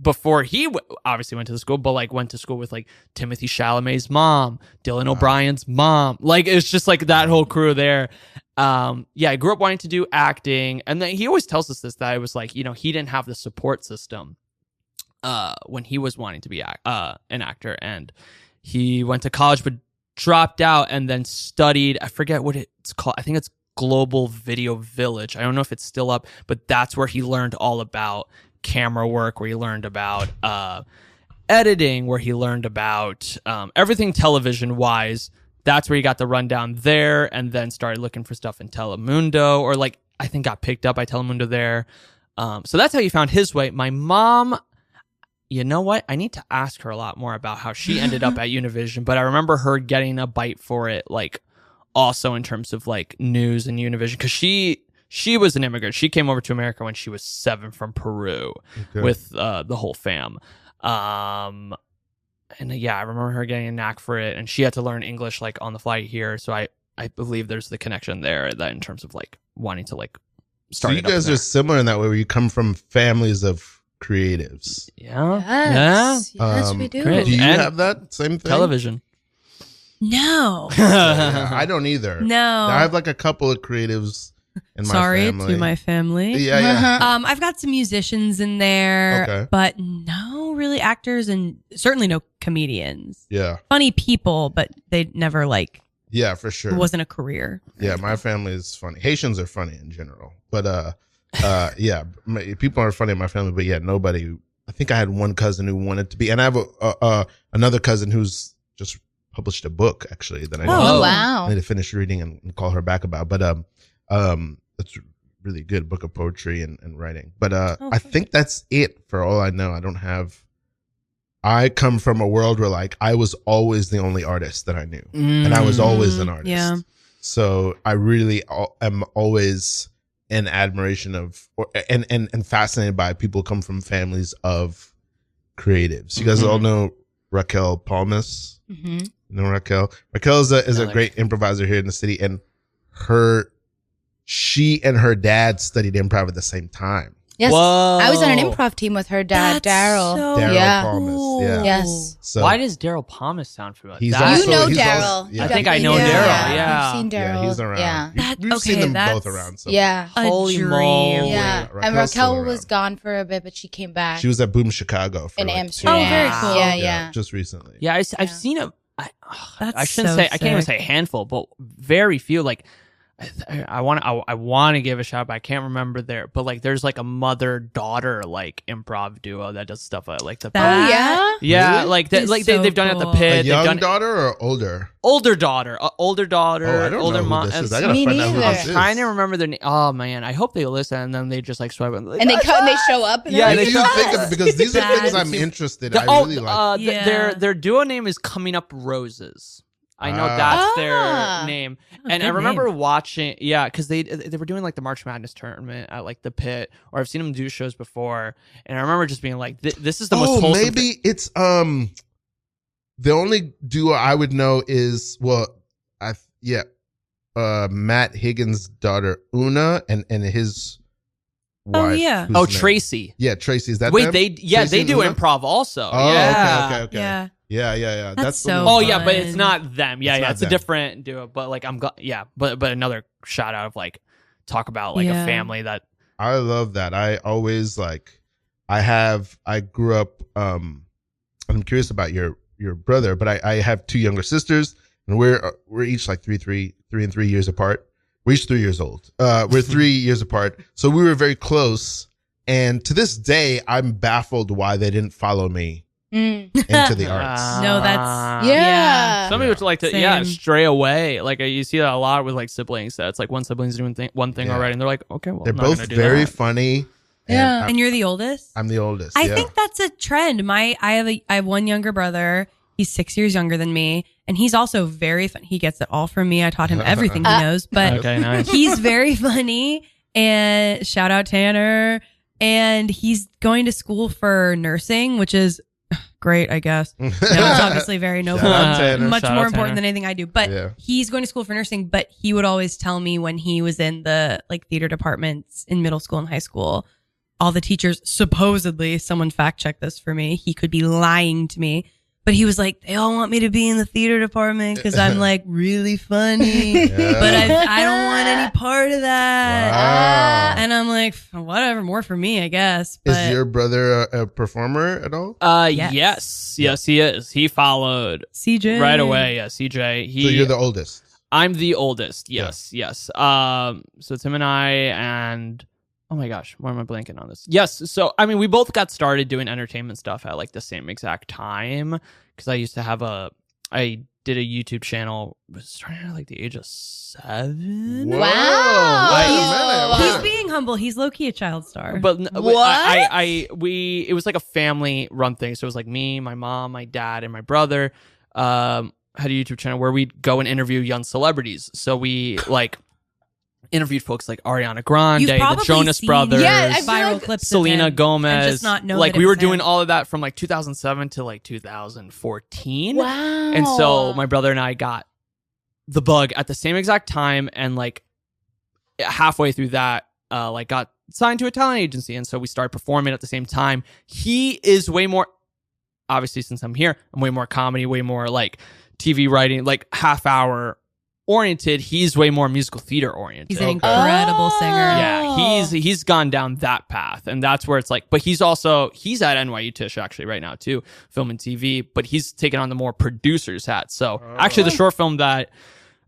before he obviously went to the school, but like went to school with like Timothy Chalamet's mom, Dylan O'Brien's mom. Like it's just like that whole crew there. I grew up wanting to do acting, and then he always tells us this, that it was like, he didn't have the support system when he was wanting to be an actor, and he went to college but dropped out and then studied, I forget what it's called, I think it's Global Video Village. I don't know if it's still up, but that's where he learned all about camera work, where he learned about editing, where he learned about everything television wise. That's where he got the rundown there, and then started looking for stuff in Telemundo, or like I think got picked up by Telemundo there. So that's how he found his way. My mom, you know what? I need to ask her a lot more about how she ended up at Univision, but I remember her getting a bite for it, like also in terms of like news and Univision, because she was an immigrant. She came over to America when she was 7 from Peru with the whole fam. And I remember her getting a knack for it, and she had to learn English like on the fly here. So I believe there's the connection there, that in terms of like wanting to like So start. you guys are similar in that way, where you come from families of creatives. Yeah. Yes, we do. great. Do you And have that same thing? Television. No. Yeah, I don't either. No. I have like a couple of creatives in my Sorry family. to my family. Yeah. I've got some musicians in there, Okay. but no really actors and certainly no comedians. Yeah. Funny people, but they never Yeah, for sure. it wasn't a career. Yeah, my family is funny. Haitians are funny in general, but yeah, people are funny in my family. But yeah, nobody. I think I had one cousin who wanted to be, and I have another cousin who's just published a book actually that I Oh, wow. I need to finish reading and call her back about. But it's really good book of poetry and writing. But I think that's it for all I know. I don't have. I come from a world where like I was always the only artist that I knew, and I was always an artist. Yeah. So I really am always in admiration of and fascinated by people who come from families of creatives. You guys all know Raquel Palmas. Mm-hmm. You know Raquel? Raquel is a great improviser here in the city, and she and her dad studied improv at the same time. Yes, Whoa. I was on an improv team with her dad, Daryl. Daryl yeah. Palmas. Yeah. Yes. So Why does Daryl Palmas sound familiar? He's That- You know he's Daryl. also- yeah. I think I know Definitely do. Daryl, yeah. You've seen Daryl. Yeah, he's around. Yeah. We've seen them that's- both around. So. Yeah. A Holy dream. moly. Yeah. Raquel's And still Raquel was around. gone for a bit, but she came back. She was at Boom Chicago for in like Amsterdam. 2 Oh, very years. cool. Yeah. Just recently. Yeah, I've seen a. That's I shouldn't so say. I can't even sick. say a handful, but very few. Like, I want to give a shout out, but I can't remember there. But like, there's like a mother-daughter like improv duo that does stuff at like the That- yeah, Really? like is so they've done it at the cool. pit. A They've young done daughter or older? older daughter, older daughter, Oh, I don't older know mom. who this is. I gotta Me find out who neither. this is. Trying to remember their name. Oh man, I hope they listen and then they just like swipe and And they cut and they show up. And Yeah, What they do you think of it? Because these are things That's I'm interested. The- I really like. Yeah. Their duo name is Coming Up Roses. I know Ah. that's Ah. their name, and I good remember name. watching, because they were doing like the March Madness tournament at like the pit, or I've seen them do shows before, and I remember just being like, "This is the most wholesome." Maybe it's the only duo I would know is Matt Higgins' daughter Una and his wife. Oh, yeah. whose Oh, name- Tracy. Yeah, Tracy. Is that Wait, them? they Tracy and do Una? improv also. Oh, yeah. okay. Yeah. Yeah. That's the so one- Oh yeah, but it's Fun. not them. It's not It's them. a different duo. But like but another shout out of like talk about like Yeah. a family that. I love that. I always I grew up I'm curious about your brother, but I have 2 younger sisters, and we're each like 3 and 3 years apart. We're each 3 years old. We're 3 years apart. So we were very close, and to this day I'm baffled why they didn't follow me into the arts. No, that's- Yeah. Some people would like to, Same. stray away. Like you see that a lot with like siblings. That's like one sibling's doing one thing Yeah. already, and they're like, okay, well, They're I'm not both gonna do very that. funny. Yeah. And And you're the oldest? I'm the oldest. I yeah. think that's a trend. I have one younger brother. He's 6 years younger than me, and he's also very fun. He gets it all from me. I taught him everything he knows, but Okay, nice. he's very funny. And shout out Tanner. And he's going to school for nursing, which is great, I guess. No, it's obviously very noble. Shout out Tanner. Much Shout more out important Tanner. than anything I do. But Yeah. he's going to school for nursing. But he would always tell me when he was in the like theater departments in middle school and high school, all the teachers supposedly, someone fact check this for me, he could be lying to me, but he was like, they all want me to be in the theater department because I'm like really funny, Yeah. but I don't want any part of that. Wow. And I'm like, whatever, more for me, I guess. Is But your brother a performer at all? Yes. Yes, he is. He followed CJ right away. Yeah, CJ. So you're the oldest. I'm the oldest. Yes. So it's him and I, and oh my gosh, why am I blanking on this? Yes. So I mean, we both got started doing entertainment stuff at like the same exact time, because I used to have I did a YouTube channel starting at like the age of 7. Whoa. Wow. Wait a minute, He's wow. being humble. He's low key a child star. But What? it was like a family run thing. So it was like me, my mom, my dad, and my brother had a YouTube channel where we'd go and interview young celebrities. So we like interviewed folks like Ariana Grande, You've the probably Jonas seen Brothers, Yeah, I feel viral like clips of Selena him Gomez. and just not know like that we it were was doing him. all of that from like 2007 to like 2014. Wow. And so my brother and I got the bug at the same exact time, and like halfway through that, like got signed to a talent agency. And so we started performing at the same time. He is way more, obviously since I'm here, I'm way more comedy, way more like TV writing, like half hour oriented. He's way more musical theater oriented. He's an incredible singer. Yeah, he's gone down that path, and that's where it's like. But he's at NYU Tisch actually right now too, film and TV. But he's taken on the more producer's hat. So actually, the short film that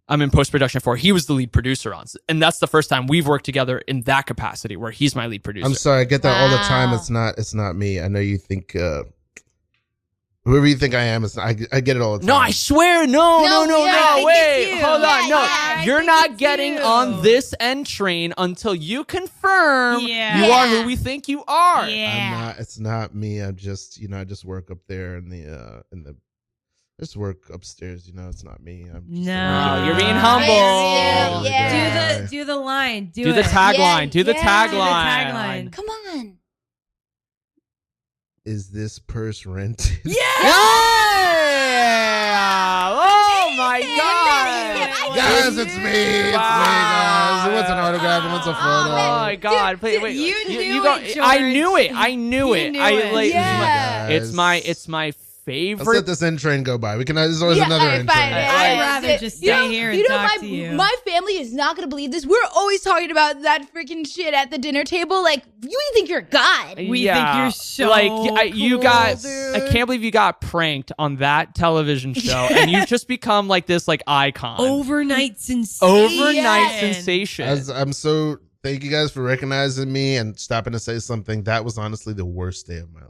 I'm in post production for, he was the lead producer on, and that's the first time we've worked together in that capacity where he's my lead producer. I'm sorry, I get that all the time. It's not me. I know you think. Whoever you think I am, I get it all the time. No, I swear, no, wait, hold on, you're not getting on this end train until you confirm you are who we think you are. Yeah. I'm not. It's not me. I'm just, I just work up there in the just work upstairs. It's not me. I'm just you're being humble. Yeah. Do the line. Do the tagline. Do the tagline. Come on. Is this purse rented? Yeah! Oh my God! Guys, it's me. Guys. Who wants an autograph? Who wants a photo? Oh my God! Wait. You go. it, I knew it. It's my favorite. Let's let this end train go by. There's always another end train. I'd rather just stay here and talk to you. My family is not going to believe this. We're always talking about that freaking shit at the dinner table. Like, you think you're God. We think you're so you got. dude. I can't believe you got pranked on that television show, and you've just become like this icon. Overnight sensation. I'm so. Thank you guys for recognizing me and stopping to say something. That was honestly the worst day of my life.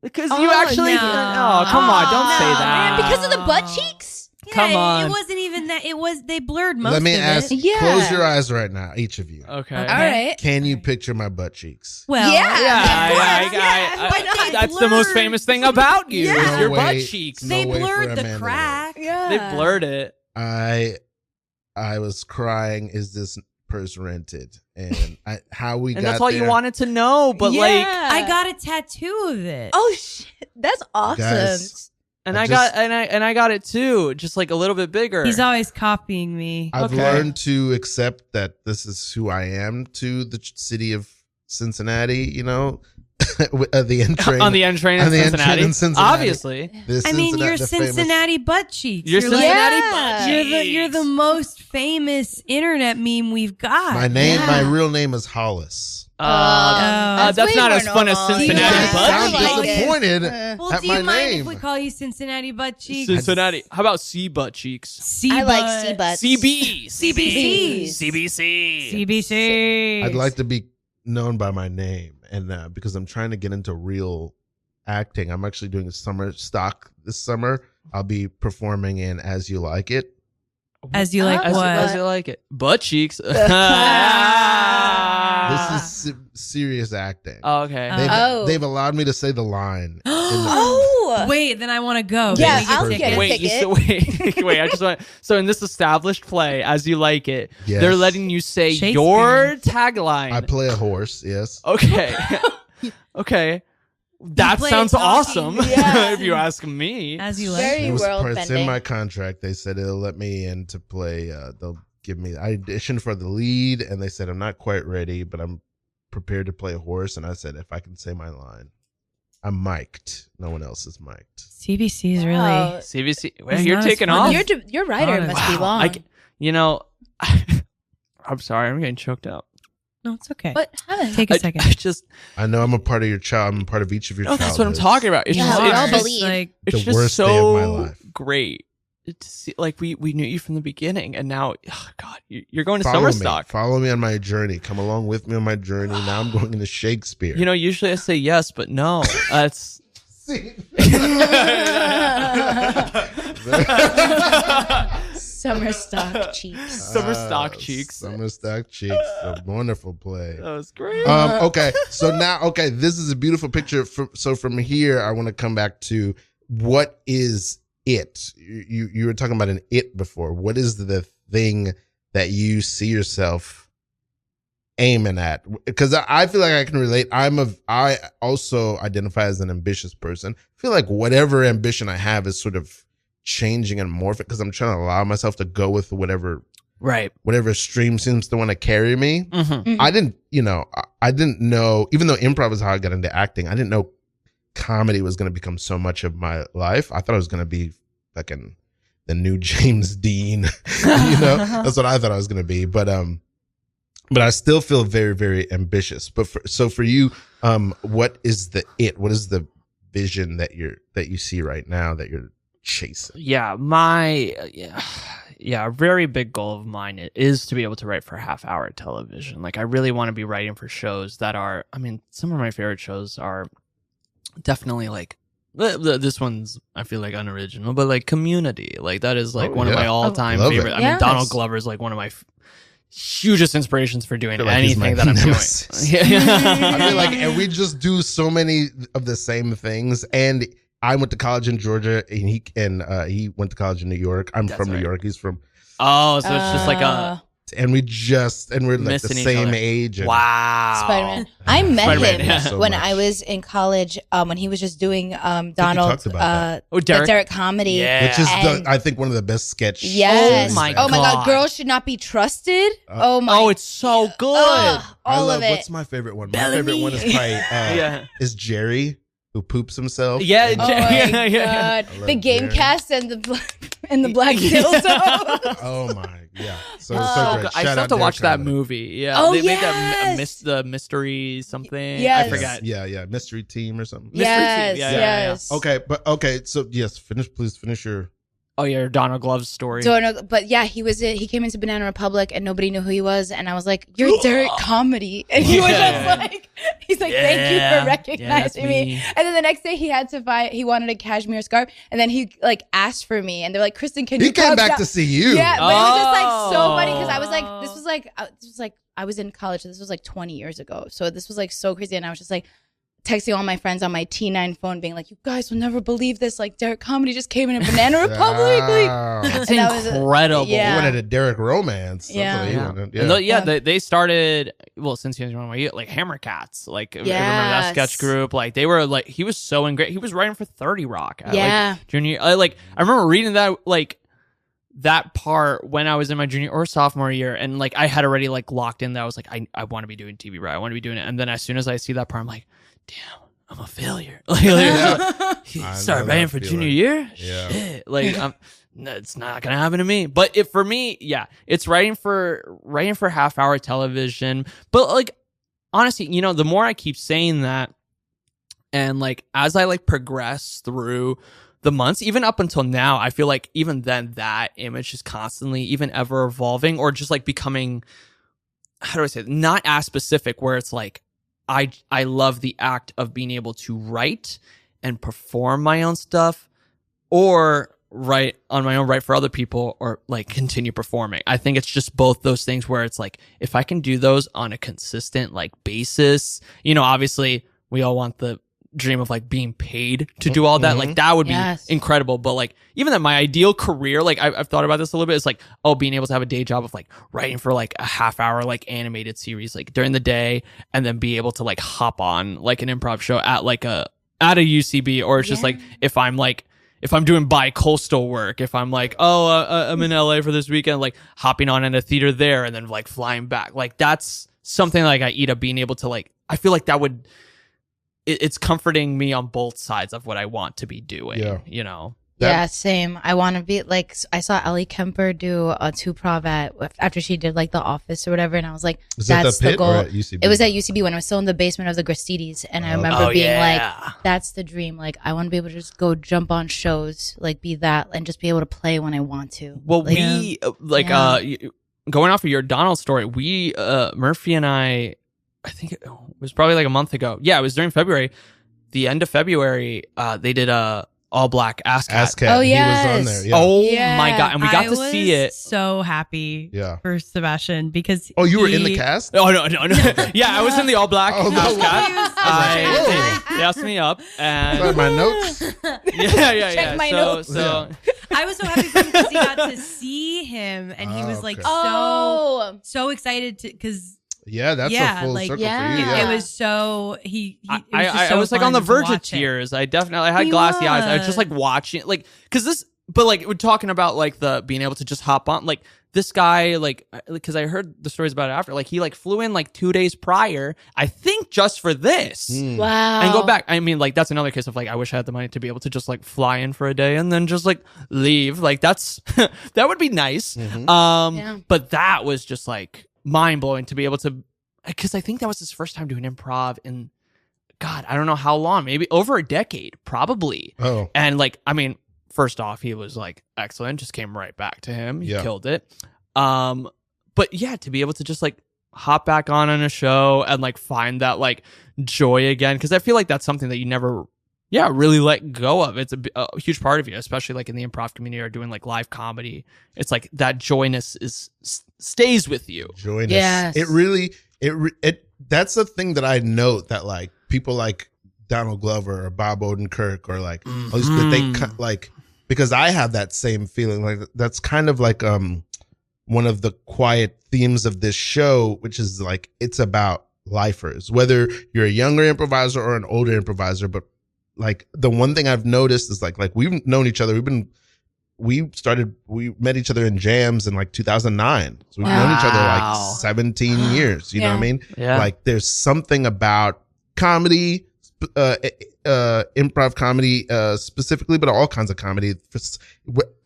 Because you actually... No. Oh, come on. Don't say that. Man, because of the butt cheeks? Yeah, Come on. It wasn't even that. They blurred most Let me of ask. it. Yeah. Close your eyes right now, each of you. Okay. All right. Can you picture my butt cheeks? Well, That's the most famous thing about you. Yeah. Is your No butt way. cheeks. No they way for blurred a the man to crack. Yeah. They blurred it. I was crying. Is this purse rented? And how we And got that's all there, you wanted to know. But I got a tattoo of it. Oh, shit. That's awesome. Guys, and I I got I got it too, just like a little bit bigger. He's always copying me. I've Okay. learned to accept that this is who I am to the city of Cincinnati. The end train on the end train in On the end train Cincinnati. in Cincinnati. Obviously. You're the famous- Cincinnati butt cheeks. You're like- Cincinnati Yeah. butt cheeks. You're the most famous internet meme we've got. my real name is Hollis. That's way not more as fun as normal. Cincinnati Yeah. butt Sound like cheeks. it. disappointed Well, at do you my mind name. if we call you Cincinnati butt cheeks? Cincinnati. How about C butt cheeks? I like C-butts. CB. CBC. CBC. I'd like to be known by my name, and because I'm trying to get into real acting, I'm actually doing a summer stock this summer. I'll be performing in As You Like It. As you like As what? you like it. Butt cheeks. This is serious acting. Oh, okay. They've allowed me to say the line. Oh. Wait, then I want to go. Yeah, Can we get I'll tickets? get a Wait, ticket. wait. I just want. So in this established play, As You Like It, Yes. they're letting you say Shakespeare. your tagline. I play a horse. Yes. Okay. Okay. That play sounds a talking- awesome. Yeah. if you ask me. As you like. Very It's world in bending. my contract. They said it'll let me in to play. They'll give me. I auditioned for the lead, and they said I'm not quite ready, but I'm prepared to play a horse. And I said if I can say my line, I'm mic'd. No one else is mic'd. CBC's really. Wow. CBC. Well, It's you're not as taking fun off. as- Your writer Honest. must be long. I'm sorry. I'm getting choked up. No, it's okay. What happened? Take a second. I just. I know I'm a part of your child. I'm a part of each of your. No, that's what I'm childhoods. talking about. It's Yeah, just, we it's all just, believe. Like, it's The just worst so day of my life. great to see. Like we knew you from the beginning, and now, oh God, you're going to Follow summer me. stock. Follow me on my journey. Come along with me on my journey. Now I'm going into Shakespeare. You know, usually I say yes, but no. That's. Summer stock cheeks. Summer stock cheeks. Summer stock cheeks. A wonderful play. That was great. Okay, so now, this is a beautiful picture. So from here, I want to come back to what is it? You were talking about an it before. What is the thing that you see yourself aiming at? Because I feel like I can relate. I also identify as an ambitious person. I feel like whatever ambition I have is sort of changing and morphing because I'm trying to allow myself to go with whatever Right. Whatever stream seems to want to carry me. I didn't know, even though improv is how I got into acting, I didn't know comedy was going to become so much of my life. I thought it was going to be like the new James Dean, that's what I thought I was going to be. But I still feel very, very ambitious. But for you, what is the vision that you see right now that you're chasing? Yeah, a very big goal of mine is to be able to write for half-hour television. Like, I really want to be writing for shows that are, I mean, some of my favorite shows are definitely like, this one's, I feel like, unoriginal, but like Community. Like, that is like one of my all-time favorite. I mean, Donald Glover is like one of my hugest inspirations for doing anything that I'm doing. I feel like, and we just do so many of the same things. And I went to college in Georgia, and he went to college in New York. I'm from New York. He's from. Oh, so it's just like a. And we're like the same age. Wow. Spider-Man. I met him when I was in college, when he was just doing Donald's Derek comedy. Yeah. Which is I think one of the best sketch. Yes. Oh my God. Girls Should Not Be Trusted. Oh, it's so good. All of it. What's my favorite one? My favorite one is probably is Jerry, who poops himself. Yeah. God. The game cast and the black dildo. Oh my. Yeah, so great. I still have to watch that movie. Yeah, they made that the mystery something. Yes. I forgot. Yeah, Mystery Team or something. Mystery Team. Yes. Okay, so yes, please finish your. Oh yeah, Donald Glover's story. But yeah, he came into Banana Republic and nobody knew who he was, and I was like, "You're Derek Comedy," and he was just like, "He's like, thank you for recognizing me." And then the next day he wanted a cashmere scarf, and then he like asked for me, and they're like, "Kristen, can you?" He came back to see you. Yeah, but it was just like so funny because I was like, this was like I was in college, so this was like 20 years ago, so this was like so crazy, and I was just like texting all my friends on my T9 phone being like, you guys will never believe this, like Derek Comedy just came in a Banana Republic. That's incredible. You wanted a Derek romance. They started, well, since he was one of my, like Hammer Cats, like I remember that sketch group, like they were like, he was so great. He was writing for 30 Rock at like junior. I remember reading that like that part when I was in my junior or sophomore year, and like I had already like locked in that I was like, I want to be doing TV, right? I want to be doing it. And then as soon as I see that part, I'm like, damn, I'm a failure. He started writing for junior year. Yeah. Shit. Like it's not gonna happen to me. But for me, it's writing for half-hour television. But like honestly, the more I keep saying that, and like as I like progress through the months, even up until now, I feel like even then that image is constantly even ever evolving, or just like becoming, how do I say it? Not as specific, where it's like I love the act of being able to write and perform my own stuff, or write on my own, write for other people, or like continue performing. I think it's just both those things where it's like, if I can do those on a consistent like basis, obviously we all want the dream of like being paid to do all that. Like that would be incredible. But like even that my ideal career, like I've thought about this a little bit, it's like, being able to have a day job of like writing for like a half-hour like animated series like during the day, and then be able to like hop on like an improv show at a UCB, or it's just like if I'm doing bi-coastal work, if I'm like, I'm in LA for this weekend, like hopping on in a theater there and then like flying back. Like that's something like I eat up being able to like, I feel like that would, it's comforting me on both sides of what I want to be doing, Yeah, same. I want to be like, I saw Ellie Kemper do a 2-prov after she did like The Office or whatever, and I was like, that's the goal. At UCB? It was at UCB when I was still in the basement of the Grastidis, and I remember being like, that's the dream. Like, I want to be able to just go jump on shows, like be that, and just be able to play when I want to. Well, going off of your Donald story, we, Murphy and I think it was probably like a month ago. Yeah, it was during February. The end of February, they did a all-black Ass Cat. Oh, yeah. He was on there. Yeah. Oh, my God. And we got to see it. So happy for Sebastian because you were in the cast? Oh, no. Yeah, I was in the all-black Ass Cat. They asked me up. And sorry, my notes? Yeah. Check my notes. So I was so happy for him because he got to see him, and he was like so excited because... Yeah, that's a full circle for you. It was so I was like on the verge of tears. I had glassy eyes. I was just like watching, like, because this, but like we're talking about like the being able to just hop on, like this guy, like, because I heard the stories about it after, like, he like flew in like 2 days prior, I think just for this. Wow. And go back. I mean, like, that's another case of like, I wish I had the money to be able to just like fly in for a day and then just like leave. Like, that's, that would be nice. But that was just like mind blowing to be able to, because I think that was his first time doing improv in, God, I don't know how long, maybe over a decade, probably. Oh. And like, I mean, first off, he was like excellent, just came right back to him. He killed it. But yeah, to be able to just like hop back on a show and like find that like joy again, because I feel like that's something that you never really let go of. It's a huge part of you, especially like in the improv community or doing like live comedy. It's like that joyness stays with you. Joyness. Yes. It really that's the thing that I note, that like people like Donald Glover or Bob Odenkirk or like all these people, they like, because I have that same feeling. Like that's kind of like one of the quiet themes of this show, which is like it's about lifers, whether you're a younger improviser or an older improviser. But like the one thing I've noticed is like we've known each other. We met each other in jams in like 2009. So we've known each other like 17 years. You know what I mean? Yeah. Like there's something about comedy, improv comedy specifically, but all kinds of comedy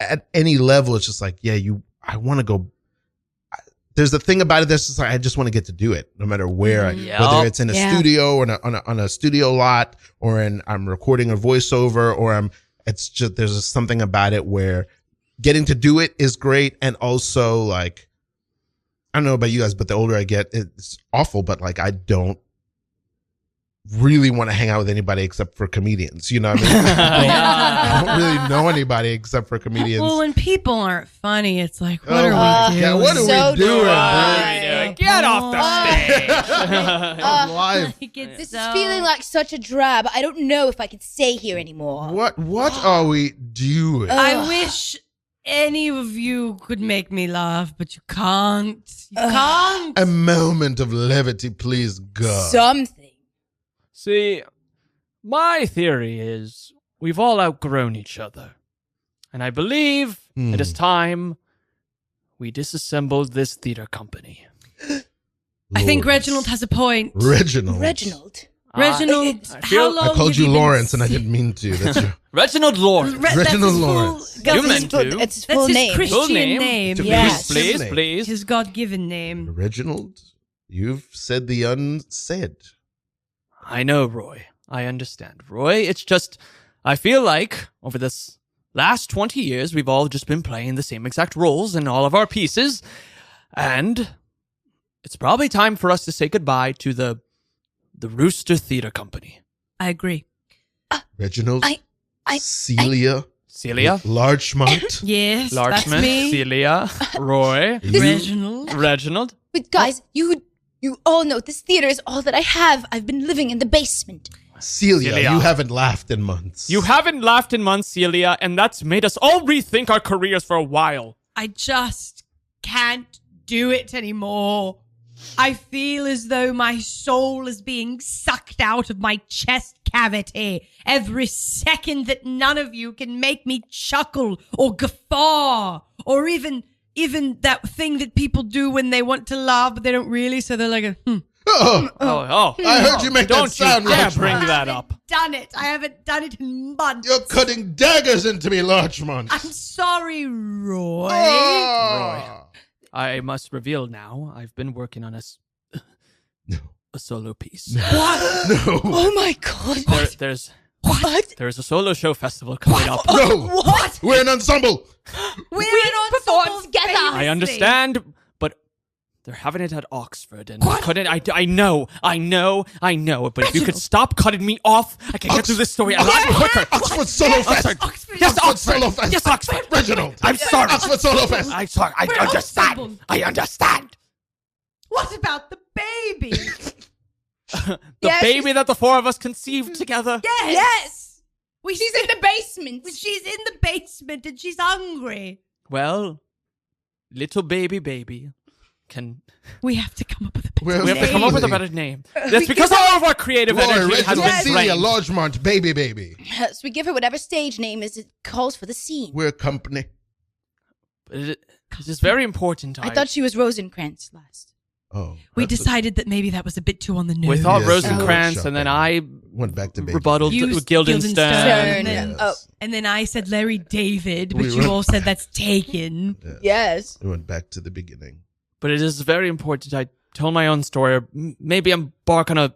at any level. It's just like, I want to go. There's a thing about it that's just like, I just want to get to do it no matter where, whether it's in a studio or on a studio lot, or I'm recording a voiceover, or it's just, there's just something about it where getting to do it is great. And also like, I don't know about you guys, but the older I get, it's awful, but like, I don't really want to hang out with anybody except for comedians. You know what I mean? I don't really know anybody except for comedians. Well, when people aren't funny, it's like, what are we doing? Yeah, what are we doing? Get off the stage. Live. This is feeling like such a drab. I don't know if I can stay here anymore. What are we doing? I wish any of you could make me laugh, but you can't. You can't. A moment of levity, please, God. Something. See, my theory is we've all outgrown each other. And I believe it is time we disassembled this theater company. I think Reginald has a point. Reginald. How long I called have you been Lawrence and I didn't mean to. That's your Reginald Lawrence. Reginald Lawrence. You meant to. It's his That's full his name. Christian Full name. name. Yes. Please. His God-given name. Reginald, you've said the unsaid. I know, Roy. I understand, Roy. It's just, I feel like over this last 20 years, we've all just been playing the same exact roles in all of our pieces. And it's probably time for us to say goodbye to the Rooster Theater Company. I agree. Reginald, Celia, Larchmont. Yes, that's Larchmont, me. Celia, Roy, Reginald. But guys, you all know this theater is all that I have. I've been living in the basement. Celia, you haven't laughed in months. You haven't laughed in months, Celia, and that's made us all rethink our careers for a while. I just can't do it anymore. I feel as though my soul is being sucked out of my chest cavity every second that none of you can make me chuckle or guffaw or even that thing that people do when they want to laugh but they don't really, so they're like I heard you make that sound. Don't you bring that up. I haven't done it in months. You're cutting daggers into me, Larchmont. I'm sorry, Roy. Roy, I must reveal now, I've been working on a solo piece. What? No. Oh my God. There's What? There's a solo show festival coming up. No. What? We're an ensemble. We perform together. I understand, but they're having it at Oxford, and I couldn't. I know. But if you could stop cutting me off, I can get through this story a lot quicker. Oxford Solo Fest. Yes, Oxford Oxford. Solo Fest. Yes, Oxford. Reginald. I'm sorry. Oxford Solo Fest. I'm sorry. I We're understand. ensemble. I understand. What about the baby? The Yes. baby that the four of us conceived together. Yes. She's in the basement. She's in the basement and she's hungry. Well, little baby can. We have to come up with a better We have to come up with a better name. That's because all of our creative Roy, energy has Reginald, been Celia, drained. Largemont, baby. So we give her whatever stage name is it calls for the scene. We're company. But This is very important. I thought she was Rosencrantz last. Oh, we decided that maybe that was a bit too on the nose. We thought Rosencrantz, and then I went back to rebutted Guildenstern. And then I said Larry David, but you all said that's taken. Yes. We went back to the beginning. But it is very important. I told my own story. Maybe embark on a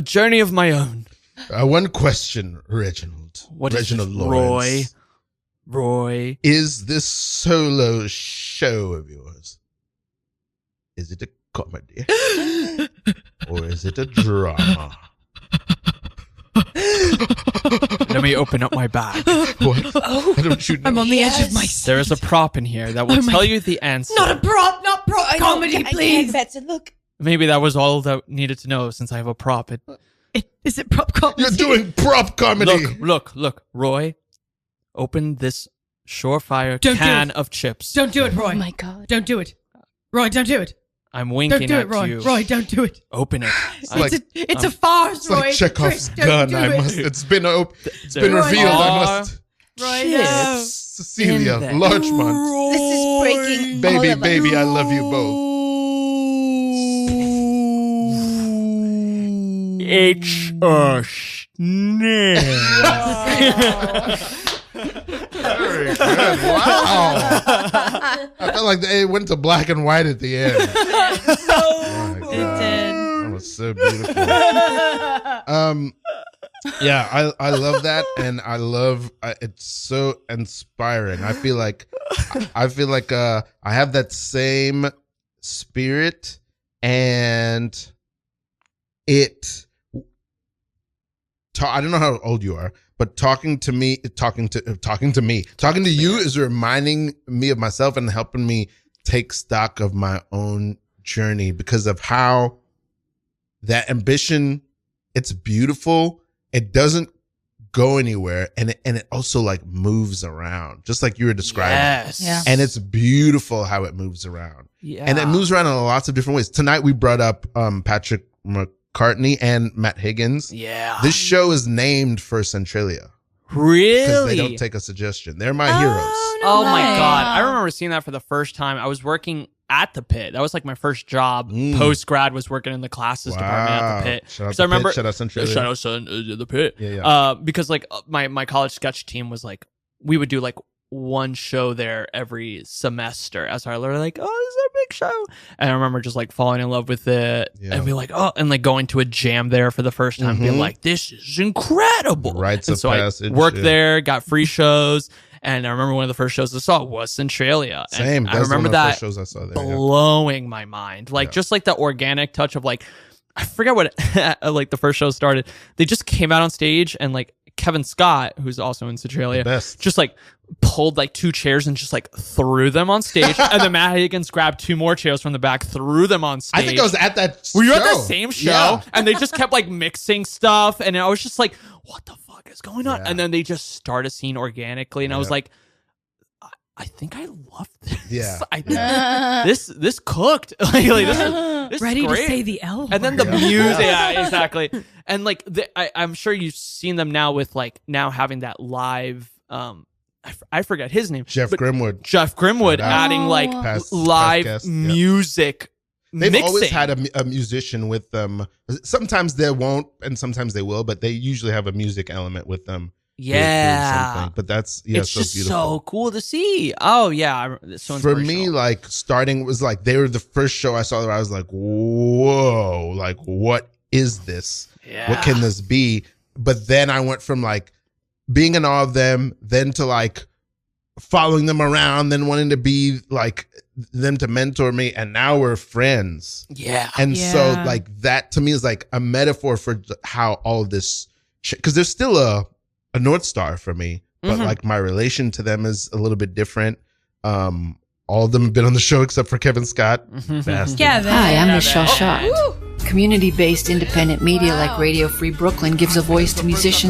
journey of my own. One question, Reginald. What Reginald is Lawrence. Roy. Is this solo show of yours? Is it a comedy? Or is it a drama? Let me open up my bag. What? I don't you know? I'm on the edge of my seat. There is a prop in here that will tell you the answer. Not a prop, not prop. Comedy, please. That's a look. Maybe that was all that needed to know since I have a prop. Is it prop comedy? You're doing prop comedy. Look. Roy, open this surefire can of chips. Don't do it, Roy. Oh my God. Don't do it. Roy, don't do it. I'm winking Don't do it, Roy. you. Roy, don't do it. Open it. It's a farce, It's Roy. like Chekhov's Don't gun. do I it. must. It's been revealed. Roy, I must. Roy, no. Cecilia In there. Larchmont. This is breaking. all Baby, of us. baby, I love you both. It's a snare. Very good. Wow. I felt like they went to black and white at the end. Oh my God. It did. That was so beautiful. Yeah, I love that, and I love it's so inspiring. I feel like I have that same spirit, and I don't know how old you are, but talking to you is reminding me of myself and helping me take stock of my own journey because of how that ambition, it's beautiful. It doesn't go anywhere, and it also like moves around, just like you were describing. Yes. Yeah. And it's beautiful how it moves around. Yeah. And it moves around in lots of different ways. Tonight we brought up Patrick McCartney and Matt Higgins. Yeah. This show is named for Centralia Really? because they don't take a suggestion. They're my heroes. Oh my way. God. I remember seeing that for the first time. I was working at the Pit. That was like my first job. Post grad was working in the classes department at the Pit. Shout out So I the remember Pit, shout out Centralia. Shout out the Pit. Yeah. Because like my college sketch team was like, we would do like one show there every semester as our like, oh, this is our big show. And I remember just like falling in love with it and be like, oh, and like going to a jam there for the first time, being like, this is incredible. Rites and of so passage. I worked there, got free shows. And I remember one of the first shows I saw was Centralia. And Same. I That's remember one of the that first shows I saw there. blowing my mind. Like just like the organic touch of like, I forget what like the first show started. They just came out on stage and like Kevin Scott, who's also in Centralia, Best. just like pulled like two chairs and just like threw them on stage. And then Matt Higgins grabbed two more chairs from the back, threw them on stage. I think I was at that Were you at show. the same show? Yeah. And they just kept like mixing stuff. And I was just like, what the fuck is going on? Yeah. And then they just start a scene organically. And I was like, I think I love this. Yeah. I think this cooked. like this Ready is to great. say the L word. And then the music, yeah, exactly. And like, I'm sure you've seen them now with like now having that live. I forget his name. Jeff Grimwood. Jeff Grimwood adding like Past live guest, yeah. music. They've mixing. always had a musician with them. Sometimes they won't, and sometimes they will, but they usually have a music element with them. Yeah. Something. But that's it's so just beautiful. so cool to see. Oh yeah, it's so For me, inspirational. like starting was like they were the first show I saw where I was like, whoa, like what is this? Yeah. What can this be? But then I went from like being in awe of them, then to like following them around, then wanting to be like them to mentor me, and now we're friends. Yeah. And so Yeah. like that to me is like a metaphor for how all of this, because there's still a North Star for me, but like my relation to them is a little bit different. All of them have been on the show except for Kevin Scott. Bastard. Kevin. Hi, I'm Michelle Schott. Community-based independent media like Radio Free Brooklyn gives a voice to musicians